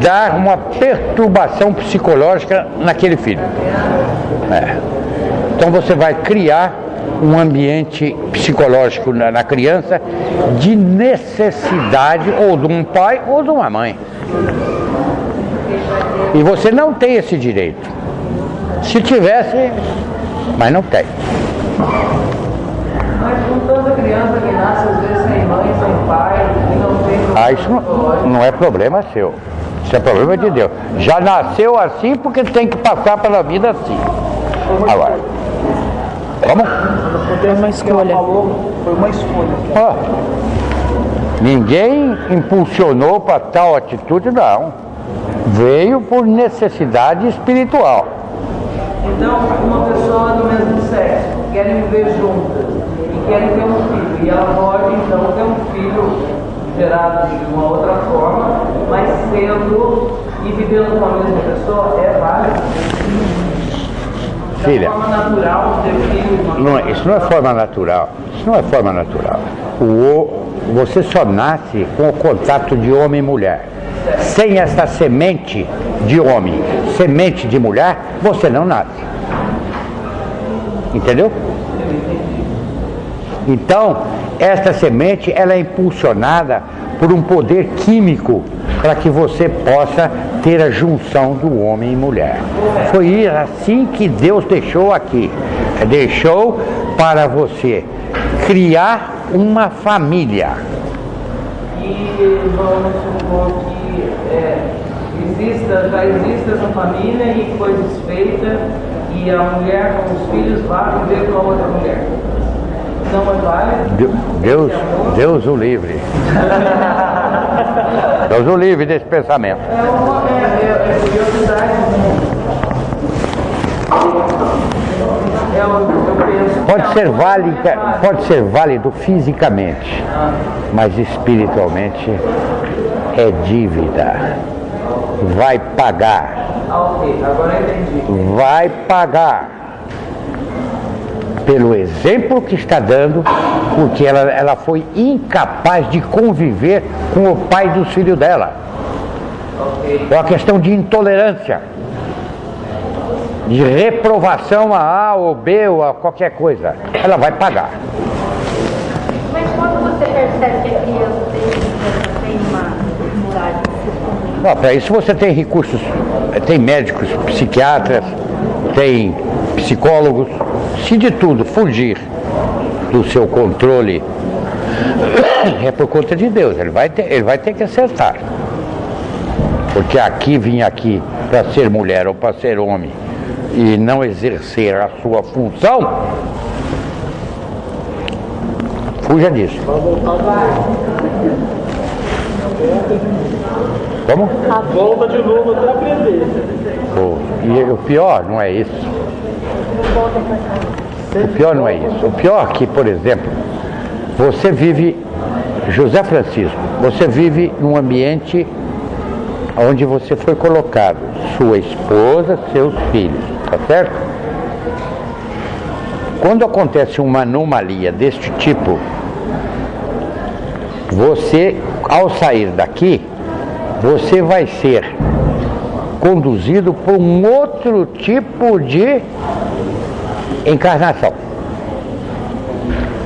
dar uma perturbação psicológica naquele filho. Então você vai criar um ambiente psicológico na criança de necessidade ou de um pai ou de uma mãe. E você não tem esse direito. Se tivesse, mas não tem. Mas com toda criança que nasce, às vezes sem mãe, sem pai, e não tem... Isso não é problema seu. Isso é problema de Deus. Já nasceu assim porque tem que passar pela vida assim. Agora, vamos? Foi uma escolha. Foi uma escolha. Ninguém impulsionou para tal atitude, não. Veio por necessidade espiritual. Então, uma pessoa do mesmo sexo querem viver juntas e querem ter um filho, e ela pode então ter um filho gerado de uma outra forma, mas sendo e vivendo com a mesma pessoa, é válido. Filha, forma natural de ter filho. Isso não é forma natural. Isso não é forma natural. Você só nasce com o contato de homem e mulher. Sem essa semente de homem, semente de mulher, você não nasce. Entendeu? Então, essa semente, ela é impulsionada por um poder químico para que você possa ter a junção do homem e mulher. Foi assim que Deus deixou aqui. Deixou para você criar uma família. E vamos supor que já existe essa família e foi desfeita e a mulher com os filhos vai viver com a outra mulher. Não é válido? Deus o livre. Deus o livre desse pensamento. É curiosidade. Pode ser válido fisicamente, mas espiritualmente é dívida. Vai pagar. Ok, agora eu entendi. Vai pagar pelo exemplo que está dando, porque ela foi incapaz de conviver com o pai dos filhos dela. Ok. É uma questão de intolerância, de reprovação a A ou B ou a qualquer coisa. Ela vai pagar. Mas quando você percebe que a criança tem uma muralha? Para isso você tem recursos, tem médicos, psiquiatras, tem psicólogos. Se de tudo fugir do seu controle é por conta de Deus, ele vai ter que acertar. Porque aqui, vir aqui para ser mulher ou para ser homem e não exercer a sua função, fuja disso. Como? Volta de novo até aprender. E o pior não é isso. O pior não é isso. O pior é que, por exemplo, você vive, José Francisco, você vive num ambiente onde você foi colocado, sua esposa, seus filhos, tá certo? Quando acontece uma anomalia deste tipo, você, ao sair daqui, você vai ser conduzido por um outro tipo de encarnação.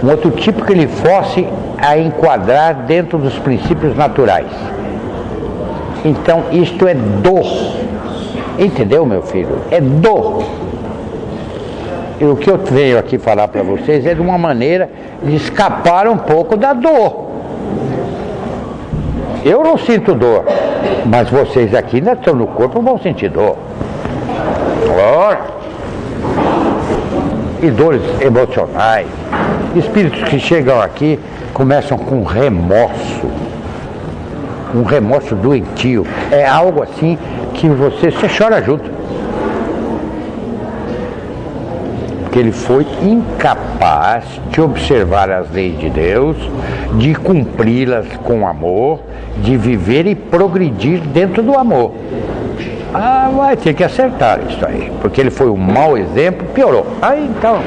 Um outro tipo que lhe fosse a enquadrar dentro dos princípios naturais. Então, isto é dor. Entendeu, meu filho? É dor. E o que eu venho aqui falar para vocês é de uma maneira de escapar um pouco da dor. Eu não sinto dor, mas vocês aqui ainda estão no corpo, vão sentir dor. E dores emocionais. Espíritos que chegam aqui começam com remorso. Um remorso doentio. É algo assim que você chora junto. Porque ele foi incapaz de observar as leis de Deus, de cumpri-las com amor, de viver e progredir dentro do amor. Vai ter que acertar isso aí, porque ele foi um mau exemplo, piorou. Aí então,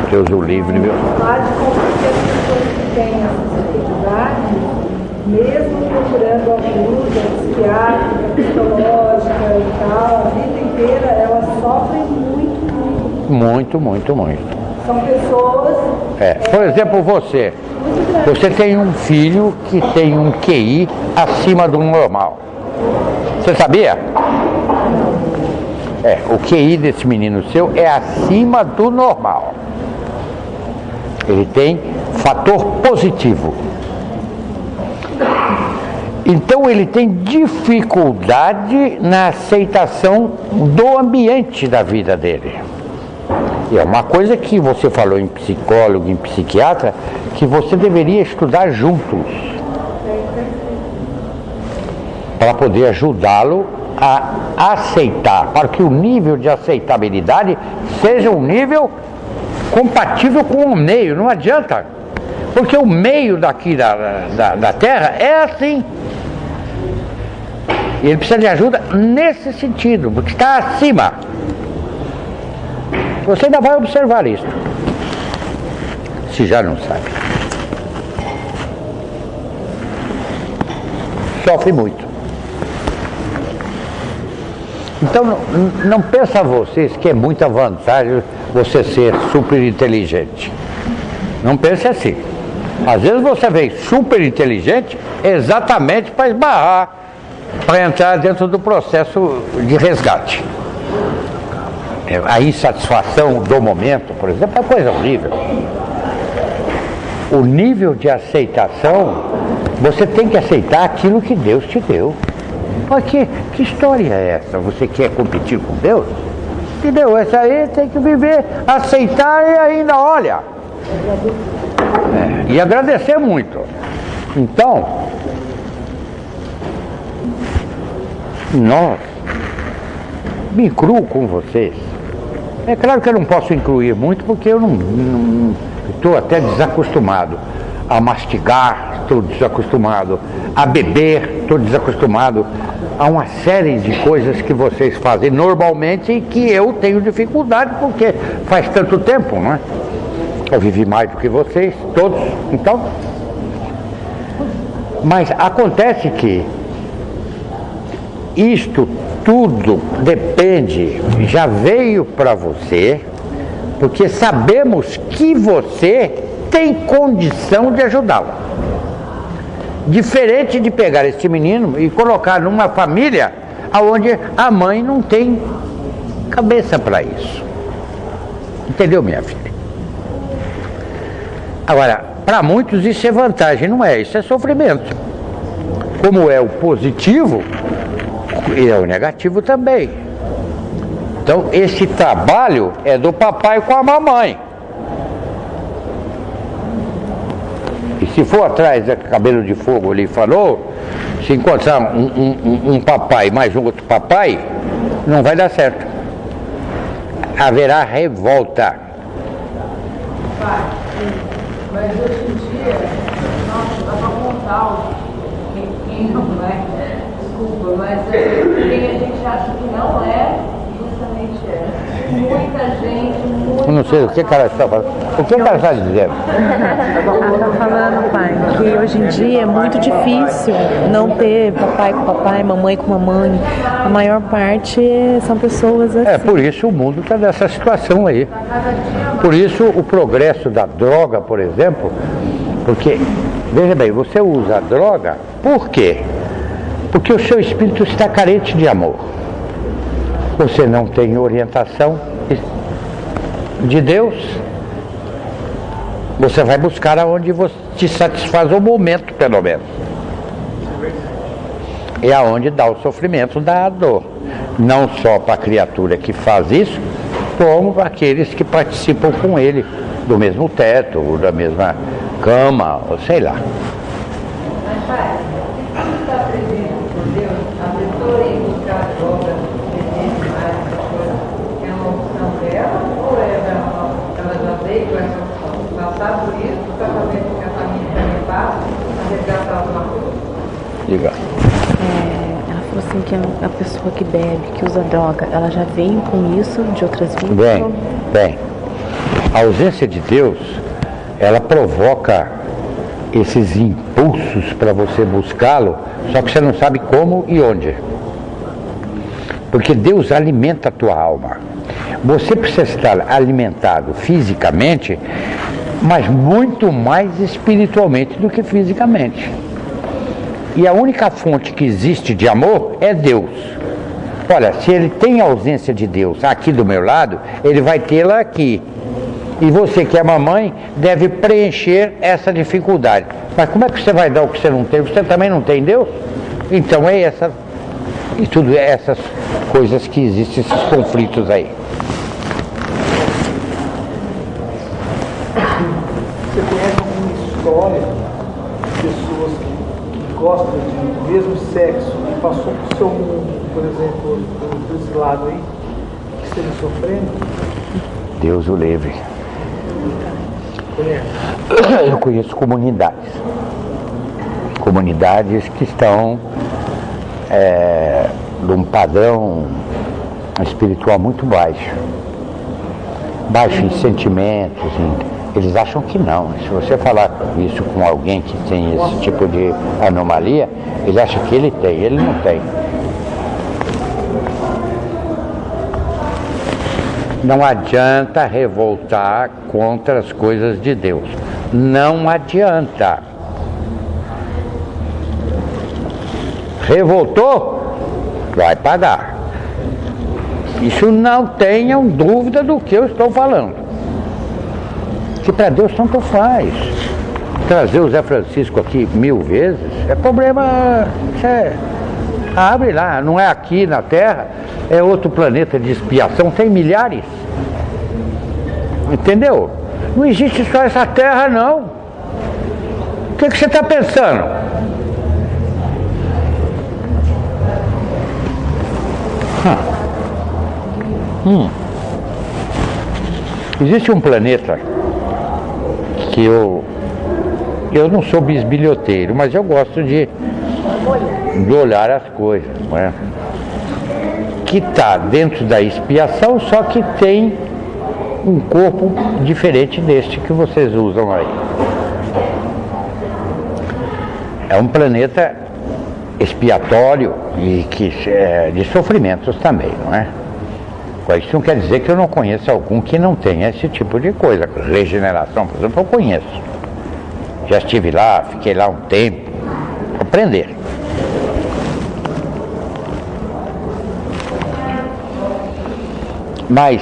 Deus o livre, meu. Pode compreender as pessoas que têm essas dificuldades, mesmo procurando ajuda psiquiátrica, psicológica e tal, a vida inteira, elas sofrem muito. Muito. São pessoas... Por exemplo, você tem um filho que tem um QI acima do normal. Você sabia? O QI desse menino seu é acima do normal. Ele tem fator positivo. Então ele tem dificuldade na aceitação do ambiente da vida dele. E é uma coisa que você falou em psicólogo, em psiquiatra, que você deveria estudar juntos. Para poder ajudá-lo a aceitar, para que o nível de aceitabilidade seja um nível compatível com o meio. Não adianta, porque o meio daqui da Terra é assim. E ele precisa de ajuda nesse sentido, porque está acima. Você ainda vai observar isso, se já não sabe. Sofre muito. Então não pensa vocês que é muita vantagem você ser super inteligente. Não pense assim. Às vezes você vem super inteligente exatamente para esbarrar, para entrar dentro do processo de resgate. A insatisfação do momento, por exemplo, é coisa horrível. O nível de aceitação, você tem que aceitar aquilo que Deus te deu. Porque que história é essa? Você quer competir com Deus? Entendeu? Essa aí tem que viver, aceitar e ainda olha. E agradecer muito. Então, nós me incluo com vocês. É claro que eu não posso incluir muito, porque eu não estou até desacostumado a mastigar, estou desacostumado a beber, estou desacostumado a uma série de coisas que vocês fazem normalmente e que eu tenho dificuldade, porque faz tanto tempo, não é? Eu vivi mais do que vocês, todos, então. Mas acontece que isto tudo depende, já veio para você, porque sabemos que você tem condição de ajudá-lo. Diferente de pegar este menino e colocar numa família onde a mãe não tem cabeça para isso. Entendeu, minha filha? Agora, para muitos isso é vantagem, não é? Isso é sofrimento. Como é o positivo, é o negativo também. Então, esse trabalho é do papai com a mamãe. E se for atrás da cabelo de fogo, ele falou, se encontrar um papai mais um outro papai, não vai dar certo. Haverá revolta. Mas hoje em dia, nossa, dá pra contar quem não é, desculpa, mas quem a gente acha que não é, justamente é. Muita gente, Eu não sei o que ela está falando. O que ela está dizendo? Ela está falando, pai, que hoje em dia é muito difícil não ter papai com papai, mamãe com mamãe. A maior parte são pessoas assim. É, por isso o mundo está nessa situação aí. Por isso o progresso da droga, por exemplo, porque, veja bem, você usa a droga, por quê? Porque o seu espírito está carente de amor. Você não tem orientação de Deus. Você vai buscar aonde você te satisfaz o momento, pelo menos. É aonde dá o sofrimento, dá a dor. Não só para a criatura que faz isso, como para aqueles que participam com ele do mesmo teto, ou da mesma cama, ou sei lá. Mas, pai, quem está aprendendo por Deus, a pessoa ir buscar droga, beber mais, é uma opção dela, ou ela já veio com essa opção? Passar por isso, para fazer com que a família também passe, a resgatar alguma coisa? Diga. Ela falou assim que a pessoa que bebe, que usa droga, ela já vem com isso de outras vidas? Bem. A ausência de Deus, ela provoca esses impulsos para você buscá-lo, só que você não sabe como e onde. Porque Deus alimenta a tua alma. Você precisa estar alimentado fisicamente, mas muito mais espiritualmente do que fisicamente. E a única fonte que existe de amor é Deus. Olha, se ele tem a ausência de Deus aqui do meu lado, ele vai tê-la aqui. E você que é mamãe deve preencher essa dificuldade. Mas como é que você vai dar o que você não tem? Você também não tem Deus? Então é essa, e tudo essas coisas que existem, esses conflitos aí. Você conhece alguma história de pessoas que gostam do mesmo sexo e passou pro seu mundo, por exemplo, por esse lado aí, que esteja sofrendo? Deus o livre. Conhece? Eu conheço comunidades. Comunidades que estão num padrão espiritual muito baixo. Baixo em sentimentos, eles acham que não. Se você falar isso com alguém que tem esse tipo de anomalia, ele acha que ele tem, ele não tem. Não adianta revoltar contra as coisas de Deus. Não adianta. Revoltou? Vai pagar. Isso não tenham dúvida do que eu estou falando. Que para Deus tanto faz. Trazer o Zé Francisco aqui 1000 vezes é problema. Abre lá, não é aqui na Terra, é outro planeta de expiação, tem milhares. Entendeu? Não existe só essa Terra, não. O que você está pensando? Existe um planeta que eu não sou bisbilhoteiro, mas eu gosto de olhar as coisas, não é? Que está dentro da expiação, só que tem um corpo diferente deste que vocês usam aí. É um planeta expiatório e que de sofrimentos também, não é? Isso não quer dizer que eu não conheça algum que não tenha esse tipo de coisa. Regeneração, por exemplo, eu conheço. Já estive lá, fiquei lá um tempo. Aprender. Mas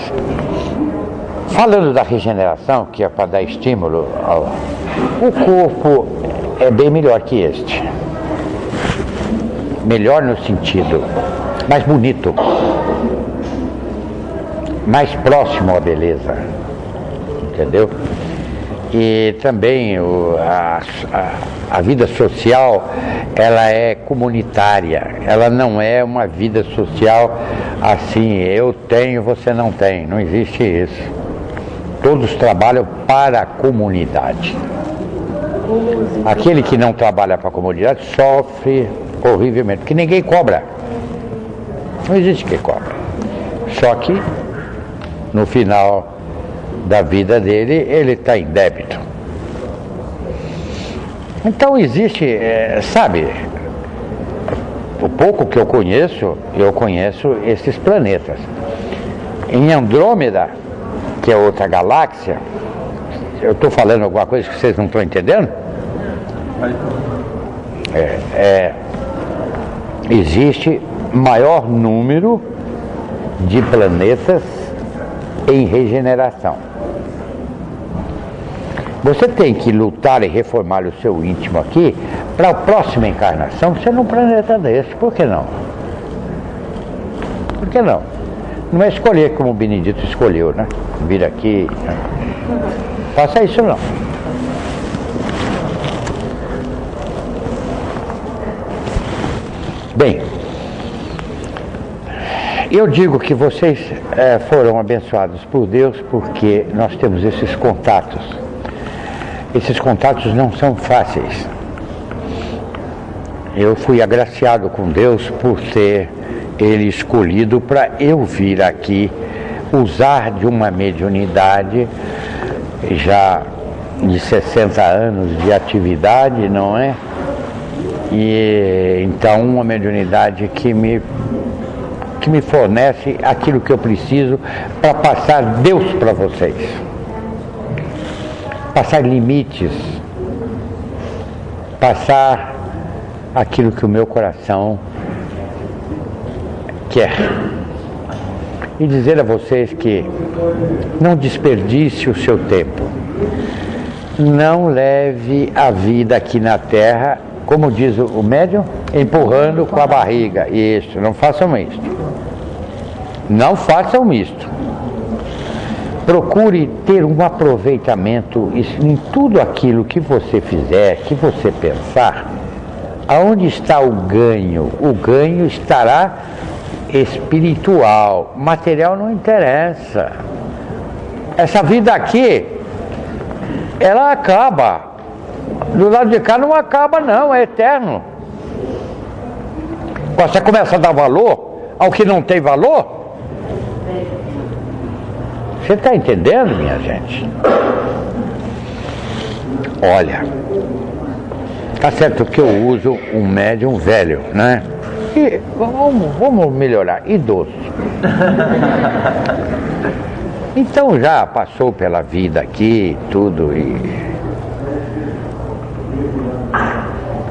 Falando da regeneração, que é para dar estímulo, o corpo é bem melhor que este. Melhor no sentido mais bonito, mais próximo à beleza, entendeu? E também a vida social, ela é comunitária, ela não é uma vida social assim, eu tenho, você não tem, não existe isso. Todos trabalham para a comunidade. Aquele que não trabalha para a comunidade sofre horrivelmente, porque ninguém cobra. Não existe quem cobra. Só que no final da vida dele, ele está em débito. Então existe, sabe, o pouco que eu conheço esses planetas. Em Andrômeda, que é outra galáxia, eu estou falando alguma coisa que vocês não estão entendendo? Existe maior número de planetas em regeneração. Você tem que lutar e reformar o seu íntimo aqui para a próxima encarnação ser num planeta desse. Por que não? Por que não? Não é escolher como o Benedito escolheu, né? Vir aqui. Né? Faça isso não. Bem, eu digo que vocês foram abençoados por Deus porque nós temos esses contatos. Esses contatos não são fáceis. Eu fui agraciado com Deus por ter Ele escolhido para eu vir aqui usar de uma mediunidade já de 60 anos de atividade, não é? E então uma mediunidade que me fornece aquilo que eu preciso para passar Deus para vocês. Passar limites, passar aquilo que o meu coração quer. E dizer a vocês que não desperdice o seu tempo. Não leve a vida aqui na Terra, como diz o médium, empurrando com a barriga. Isso, não façam isto. Não façam isto. Procure ter um aproveitamento em tudo aquilo que você fizer, que você pensar. Aonde está o ganho? O ganho estará espiritual. Material não interessa. Essa vida aqui, ela acaba. Do lado de cá não acaba não, é eterno. Você começa a dar valor ao que não tem valor? Você está entendendo, minha gente? Olha, tá certo que eu uso um médium velho, né? E vamos melhorar, idoso. Então já passou pela vida aqui, tudo,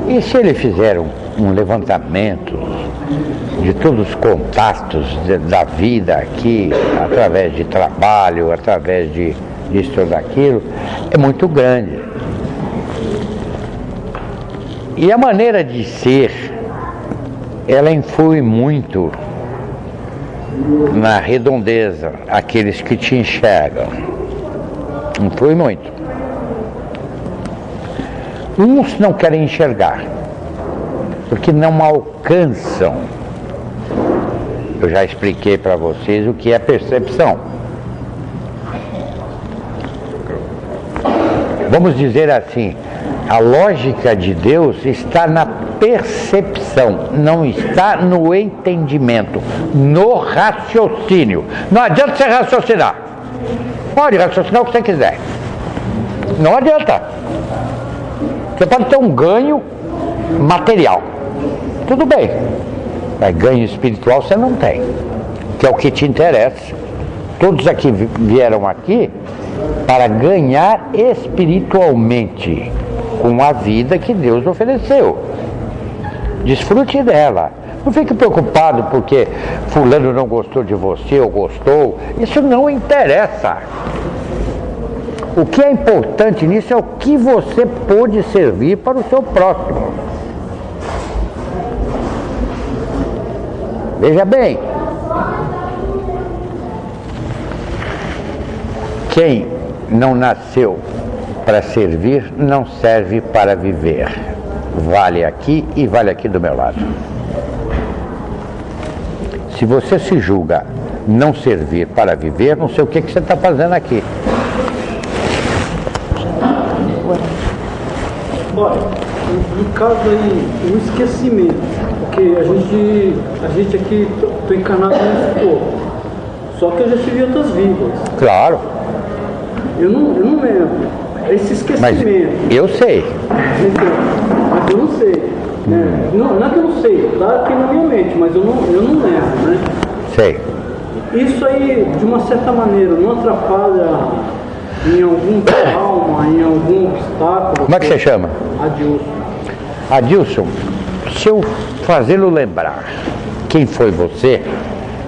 e se ele fizer um levantamento de todos os contatos da vida aqui, através de trabalho, através disso ou daquilo, é muito grande. E a maneira de ser, ela influi muito na redondeza, aqueles que te enxergam. Influi muito. Uns não querem enxergar, porque não alcançam. Eu já expliquei para vocês o que é percepção. Vamos dizer assim, a lógica de Deus está na percepção, não está no entendimento, no raciocínio. Não adianta você raciocinar. Pode raciocinar o que você quiser. Não adianta. Você pode ter um ganho material. Tudo bem. Mas ganho espiritual você não tem. Que é o que te interessa. Todos aqui vieram aqui para ganhar espiritualmente com a vida que Deus ofereceu. Desfrute dela. Não fique preocupado porque fulano não gostou de você ou gostou. Isso não interessa. O que é importante nisso é o que você pode servir para o seu próximo. Veja bem, quem não nasceu para servir, não serve para viver. Vale aqui e vale aqui do meu lado. Se você se julga não servir para viver, não sei o que você está fazendo aqui. Olha, no caso aí, o esquecimento, porque a gente aqui, tô encarnado nesse corpo, só que eu já tive outras vidas. Claro. Eu não lembro. Esse esquecimento. Mas eu sei. Mas eu não sei. Né? Não é que eu não sei, tá aqui na minha mente, mas eu não lembro, né? Sei. Isso aí, de uma certa maneira, não atrapalha em algum trauma, em algum obstáculo? Como é que você chama? Adilson. Adilson, se eu fazê-lo lembrar quem foi você,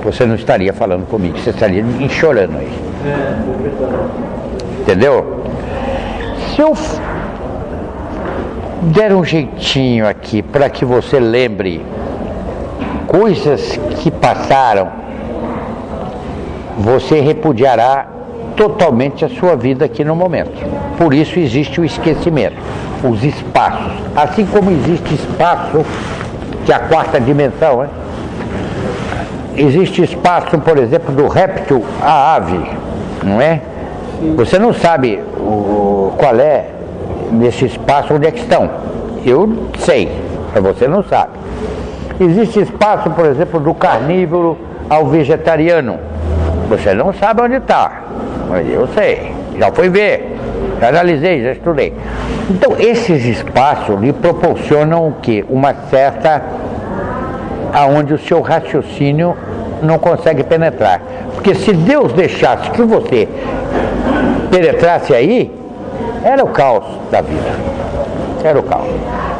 você não estaria falando comigo, você estaria chorando aí. É verdade. Entendeu? Se eu der um jeitinho aqui para que você lembre coisas que passaram, você repudiará totalmente a sua vida aqui no momento. Por isso existe o esquecimento, os espaços. Assim como existe espaço, que é a quarta dimensão, né? Existe espaço, por exemplo, do réptil à ave, não é? Você não sabe qual é nesse espaço onde é que estão. Eu sei, mas você não sabe. Existe espaço, por exemplo, do carnívoro ao vegetariano. Você não sabe onde está, mas eu sei. Já fui ver, já analisei, já estudei. Então, esses espaços lhe proporcionam o quê? Uma certa... aonde o seu raciocínio não consegue penetrar. Porque se Deus deixasse que você penetrasse aí, era o caos da vida. Era o caos.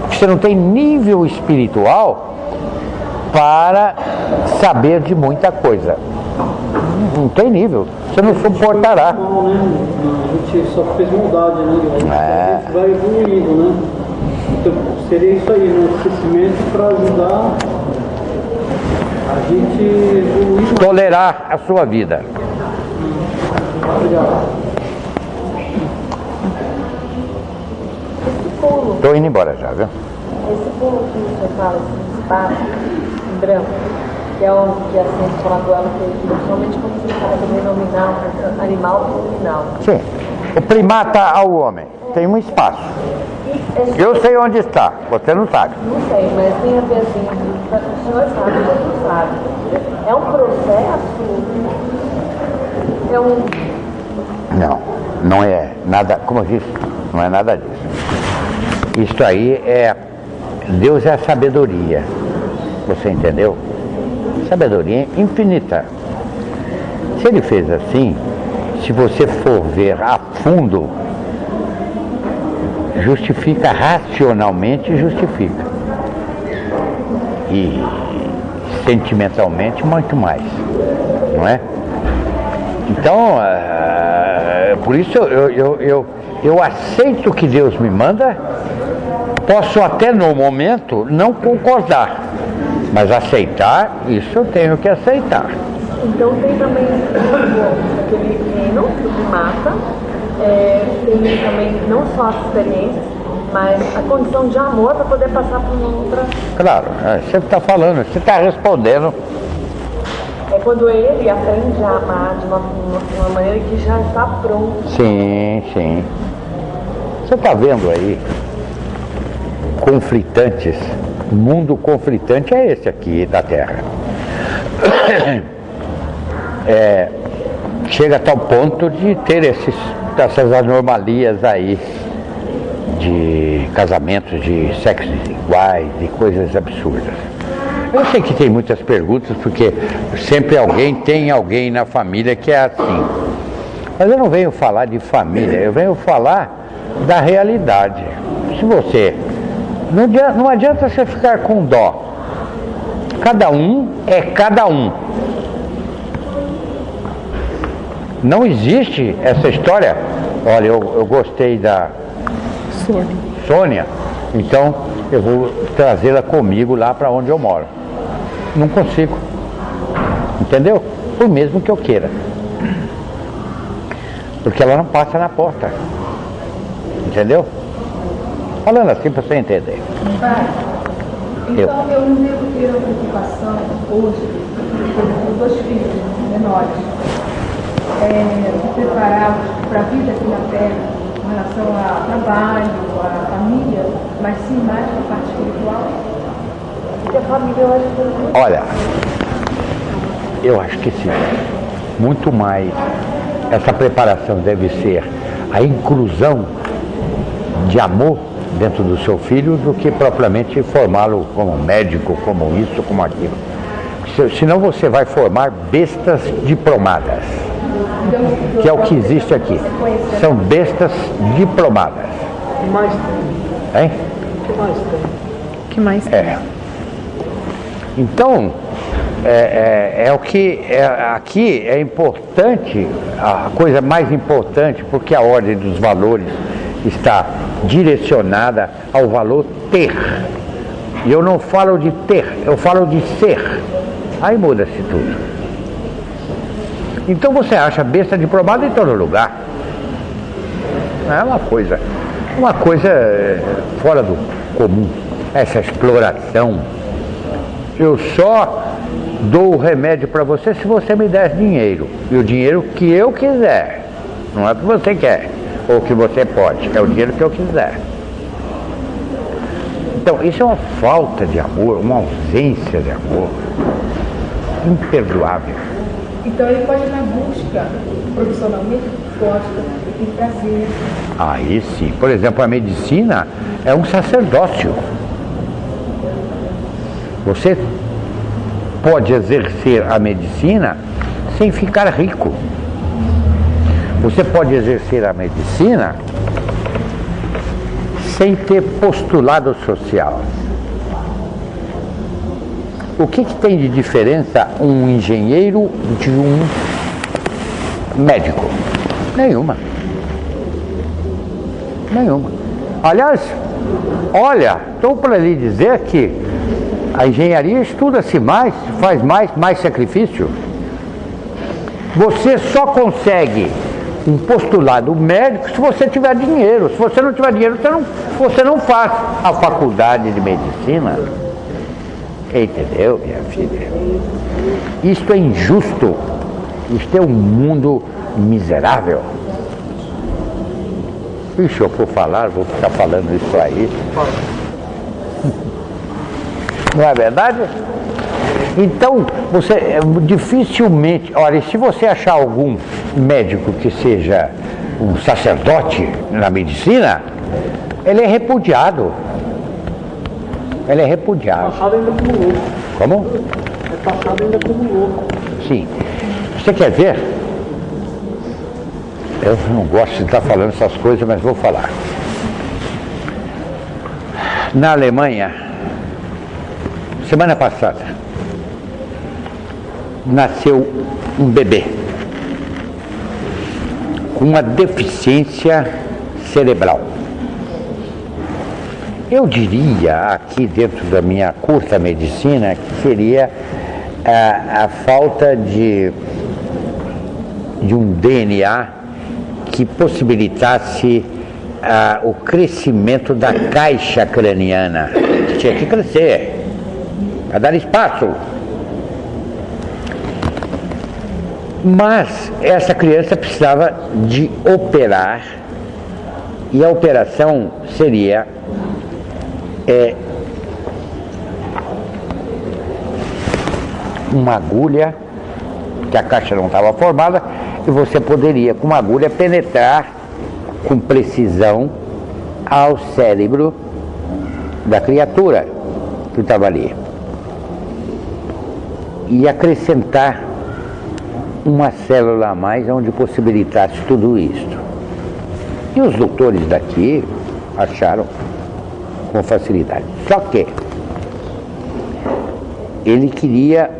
Porque você não tem nível espiritual para saber de muita coisa. Não tem nível. Você não suportará. Mal, né? A gente só fez maldade, né? A gente vai evoluindo, né? Então seria isso aí, né? O esquecimento para ajudar a gente evoluir. Tolerar a sua vida. Obrigado. Estou indo embora já, viu? Esse pulo que você fala, esse espaço em branco, que é onde que a ciência fala do ela, principalmente quando você fala do denominar animal nominal. Sim. O primata ao homem tem um espaço. Eu sei onde está, você não sabe. Não sei, mas tem a ver assim, o senhor sabe, o outro sabe. É um processo? É um... Não, não é nada, como eu disse, não é nada disso. Isso aí é, Deus é a sabedoria, você entendeu? Sabedoria infinita. Se ele fez assim, se você for ver a fundo, justifica racionalmente, justifica. E sentimentalmente muito mais, não é? Então, por isso eu aceito o que Deus me manda, posso até no momento não concordar, mas aceitar, isso eu tenho que aceitar. Então tem também aquele reino que mata, tem também não só as experiências, mas a condição de amor para poder passar por uma outra. Claro, você está falando, você está respondendo. É quando ele aprende a amar de uma maneira que já está pronto. Sim, sim. Você está vendo aí conflitantes, o mundo conflitante é esse aqui da Terra. Chega a tal ponto de ter essas anomalias aí de casamentos de sexos iguais e coisas absurdas. Eu sei que tem muitas perguntas, porque sempre tem alguém na família que é assim. Mas eu não venho falar de família, eu venho falar da realidade. Se você... Não adianta você ficar com dó. Cada um é cada um. Não existe essa história. Olha, eu gostei da Sônia, então eu vou trazê-la comigo lá para onde eu moro. Não consigo. Entendeu? Por mesmo que eu queira. Porque ela não passa na porta. Entendeu? Falando assim para você entender. Então eu não devo ter a preocupação hoje, com 2 filhos menores, de prepará-los para a vida aqui na Terra, em relação ao trabalho, à família, mas sim mais para a parte espiritual? Porque a família eu acho que é muito... Olha, eu acho que sim. Muito mais. Essa preparação deve ser a inclusão de amor dentro do seu filho do que propriamente formá-lo como médico, como isso, como aquilo. Senão você vai formar bestas diplomadas, que é o que existe aqui. São bestas diplomadas. O que mais tem? Hein? O que mais tem? O que mais tem? Então, aqui é importante, a coisa mais importante, porque a ordem dos valores está direcionada ao valor ter. E eu não falo de ter, eu falo de ser. Aí muda-se tudo. Então você acha besta diplomada em todo lugar. É uma coisa fora do comum, essa exploração. Eu só dou o remédio para você se você me der dinheiro. E o dinheiro que eu quiser. Não é o que você quer ou o que você pode. É o dinheiro que eu quiser. Então, isso é uma falta de amor, uma ausência de amor. Imperdoável. Então ele pode ir na busca profissionalmente, gosta, tem prazer. Aí sim. Por exemplo, a medicina é um sacerdócio. Você pode exercer a medicina sem ficar rico. Você pode exercer a medicina sem ter postulado social. O que tem de diferença um engenheiro de um médico? Nenhuma. Aliás, olha, estou para lhe dizer que a engenharia estuda-se mais, faz mais sacrifício. Você só consegue um postulado médico se você tiver dinheiro. Se você não tiver dinheiro, você não faz a faculdade de medicina. Entendeu, minha filha? Isto é injusto. Isto é um mundo miserável. Ixi, eu for falar, vou ficar falando isso aí. Não é verdade? Então, você dificilmente... Olha, se você achar algum médico que seja um sacerdote na medicina, ele é repudiado. Ele é repudiado. Passado ainda como louco. Como? É passado ainda como louco. Sim. Você quer ver? Eu não gosto de estar falando essas coisas, mas vou falar. Na Alemanha, semana passada, nasceu um bebê com uma deficiência cerebral. Eu diria, aqui dentro da minha curta medicina, que seria a falta de um DNA que possibilitasse o crescimento da caixa craniana, que tinha que crescer, para dar espaço. Mas essa criança precisava de operar, e a operação seria uma agulha, que a caixa não estava formada, e você poderia, com uma agulha, penetrar com precisão ao cérebro da criatura que estava ali e acrescentar uma célula a mais onde possibilitasse tudo isto. E os doutores daqui acharam com facilidade. Só que ele queria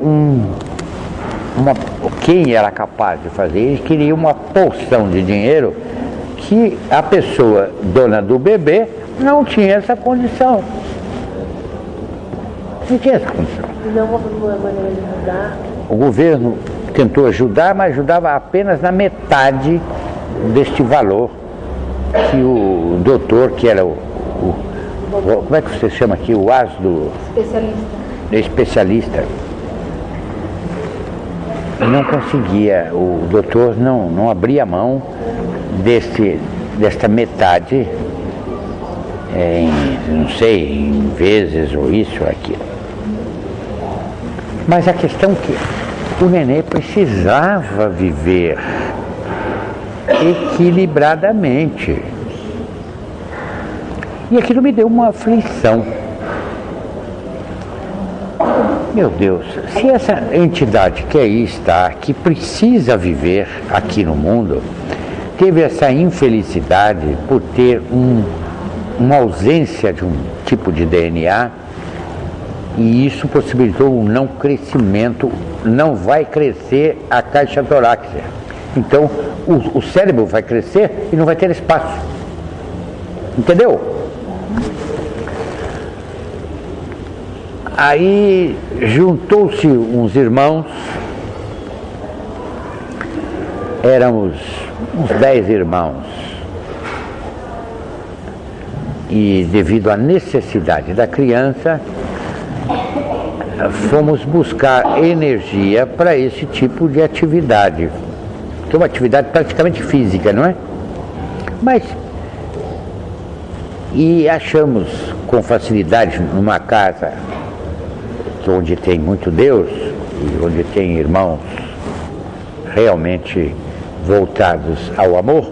quem era capaz de fazer? Ele queria uma porção de dinheiro que a pessoa dona do bebê não tinha essa condição. Não tinha essa condição. Não houve uma maneira de mudar? O governo tentou ajudar, mas ajudava apenas na metade deste valor que o doutor, que era como é que você chama aqui? O as do... Especialista. Não conseguia, o doutor não abria mão desta metade, não sei, em vezes ou isso ou aquilo. Mas a questão é que o nenê precisava viver equilibradamente. E aquilo me deu uma aflição. Meu Deus, se essa entidade que aí está, que precisa viver aqui no mundo, teve essa infelicidade por ter uma ausência de um tipo de DNA, e isso possibilitou um não crescimento, não vai crescer a caixa torácica. Então, o cérebro vai crescer e não vai ter espaço. Entendeu? Aí juntou-se uns irmãos, éramos uns 10 irmãos, e devido à necessidade da criança, fomos buscar energia para esse tipo de atividade, que é uma atividade praticamente física, não é? E achamos com facilidade numa casa onde tem muito Deus e onde tem irmãos realmente voltados ao amor,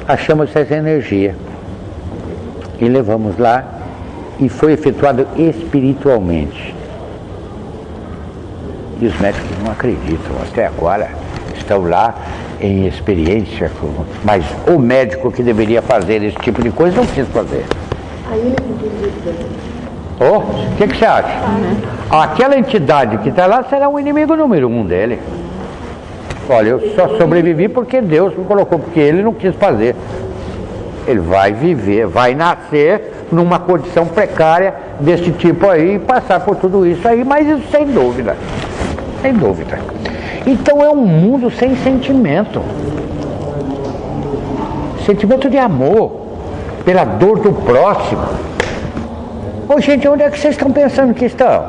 achamos essa energia e levamos lá, e foi efetuado espiritualmente. E os médicos não acreditam, até agora estão lá em experiência, mas o médico que deveria fazer esse tipo de coisa não quis fazer. Aí ele pediu. O que você acha? Aquela entidade que está lá será o inimigo número 1 dele. Olha, eu só sobrevivi porque Deus me colocou, porque ele não quis fazer. Ele vai viver, vai nascer numa condição precária desse tipo aí e passar por tudo isso aí, mas isso sem dúvida. Sem dúvida. Então é um mundo sem sentimento. Sentimento de amor pela dor do próximo. Ô gente, onde é que vocês estão pensando que estão?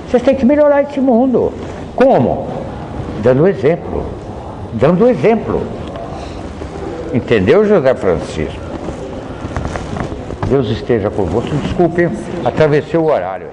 Vocês têm que melhorar esse mundo. Como? Dando exemplo. Dando exemplo. Entendeu, José Francisco? Deus esteja convosco. Desculpe, atravessei o horário.